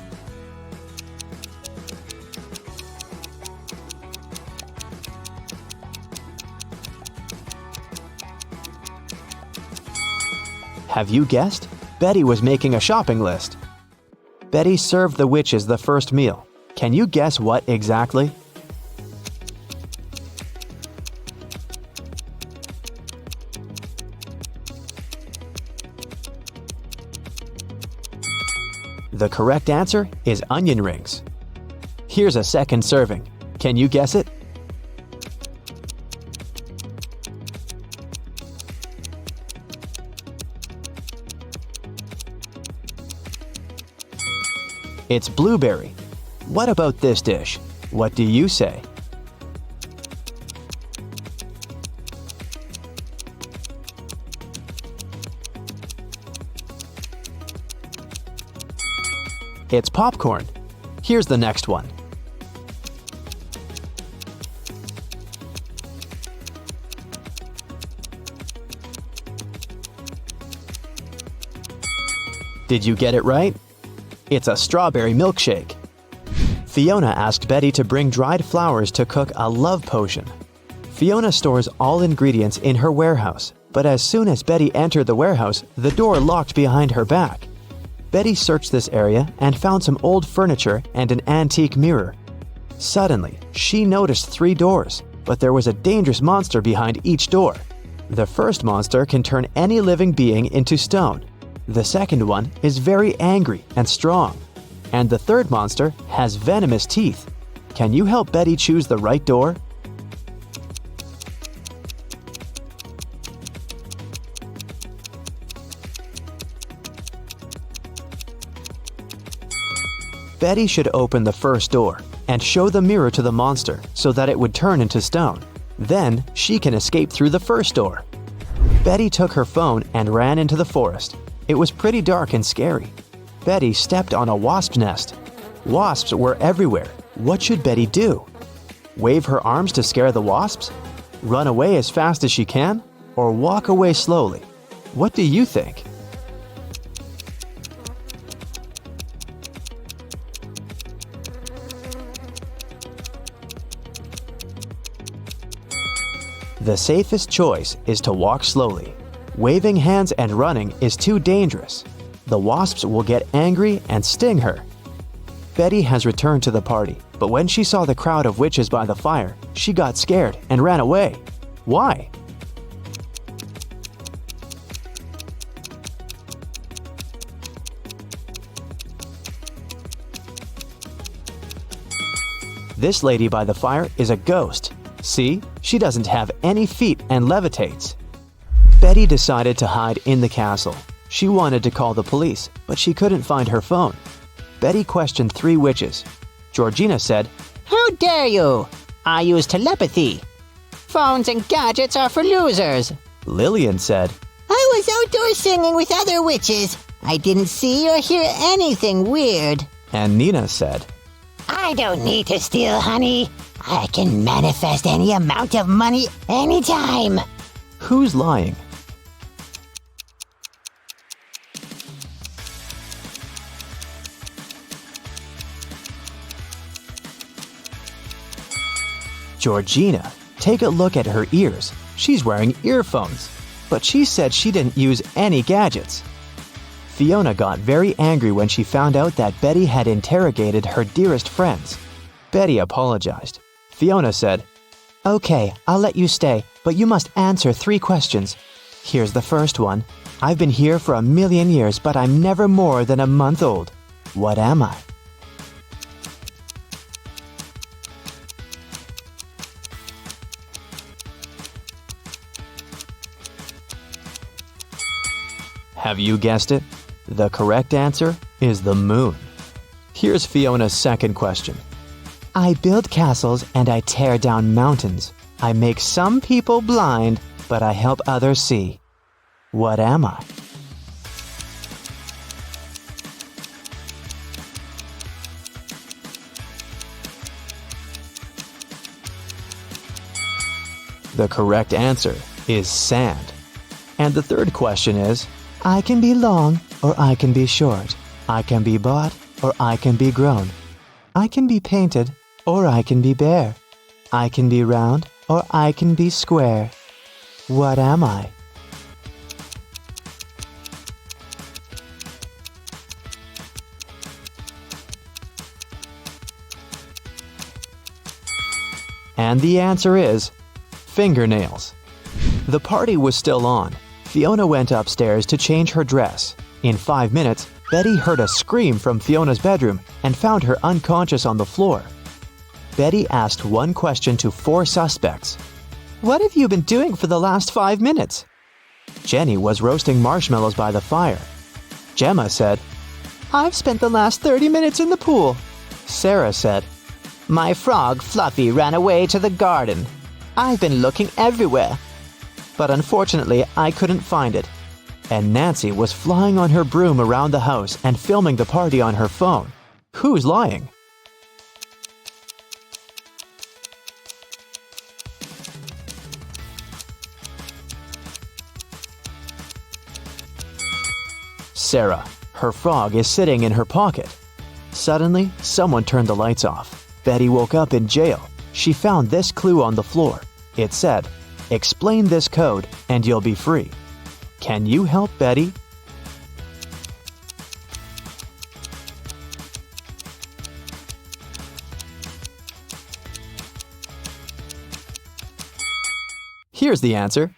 Have you guessed? Betty was making a shopping list. Betty served the witches the first meal. Can you guess what exactly? The correct answer is onion rings. Here's a second serving. Can you guess it? It's blueberry. What about this dish? What do you say? It's popcorn. Here's the next one. Did you get it right? It's a strawberry milkshake. Fiona asked Betty to bring dried flowers to cook a love potion. Fiona stores all ingredients in her warehouse, but as soon as Betty entered the warehouse, the door locked behind her back. Betty searched this area and found some old furniture and an antique mirror. Suddenly, she noticed 3 doors, but there was a dangerous monster behind each door. The first monster can turn any living being into stone. The second one is very angry and strong. And the third monster has venomous teeth. Can you help Betty choose the right door? Betty should open the first door and show the mirror to the monster so that it would turn into stone. Then she can escape through the first door. Betty took her phone and ran into the forest. It was pretty dark and scary. Betty stepped on a wasp nest. Wasps were everywhere. What should Betty do? Wave her arms to scare the wasps? Run away as fast as she can? Or walk away slowly? What do you think? The safest choice is to walk slowly. Waving hands and running is too dangerous. The wasps will get angry and sting her. Betty has returned to the party, but when she saw the crowd of witches by the fire, she got scared and ran away. Why? This lady by the fire is a ghost. See, she doesn't have any feet and levitates. Betty decided to hide in the castle. She wanted to call the police, but she couldn't find her phone. Betty questioned 3 witches. Georgina said, How dare you? I use telepathy. Phones and gadgets are for losers. Lillian said, I was outdoors singing with other witches. I didn't see or hear anything weird. and Nina said, I don't need to steal honey. I can manifest any amount of money anytime. Who's lying? Georgina, take a look at her ears. She's wearing earphones, but she said she didn't use any gadgets. Fiona got very angry when she found out that Betty had interrogated her dearest friends. Betty apologized. Fiona said, Okay, I'll let you stay, but you must answer 3 questions. Here's the first one. I've been here for 1,000,000 years, but I'm never more than a month old. What am I? Have you guessed it? The correct answer is the moon. Here's Fiona's second question. I build castles and I tear down mountains. I make some people blind, but I help others see. What am I? The correct answer is sand. And the third question is, I can be long or I can be short. I can be bought or I can be grown. I can be painted or I can be bare. I can be round or I can be square. What am I? And the answer is fingernails. The party was still on. Fiona went upstairs to change her dress. In 5 minutes, Betty heard a scream from Fiona's bedroom and found her unconscious on the floor. Betty asked one question to 4 suspects. What have you been doing for the last 5 minutes? Jenny was roasting marshmallows by the fire. Gemma said, I've spent the last 30 minutes in the pool. Sarah said, My frog Fluffy ran away to the garden. I've been looking everywhere. But unfortunately, I couldn't find it. And Nancy was flying on her broom around the house and filming the party on her phone. Who's lying? Sarah. Her frog is sitting in her pocket. Suddenly, someone turned the lights off. Betty woke up in jail. She found this clue on the floor. It said, Explain this code and you'll be free. Can you help Betty? Here's the answer.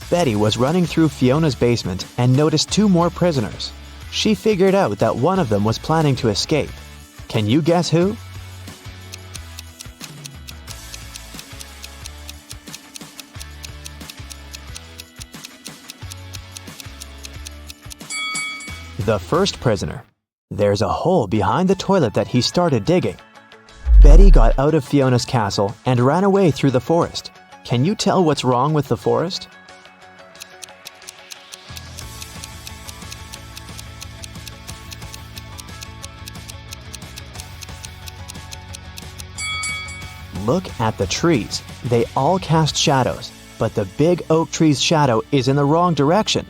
Betty was running through Fiona's basement and noticed 2 more prisoners. She figured out that one of them was planning to escape. Can you guess who? The first prisoner. There's a hole behind the toilet that he started digging. Betty got out of Fiona's castle and ran away through the forest. Can you tell what's wrong with the forest? Look at the trees. They all cast shadows, but the big oak tree's shadow is in the wrong direction.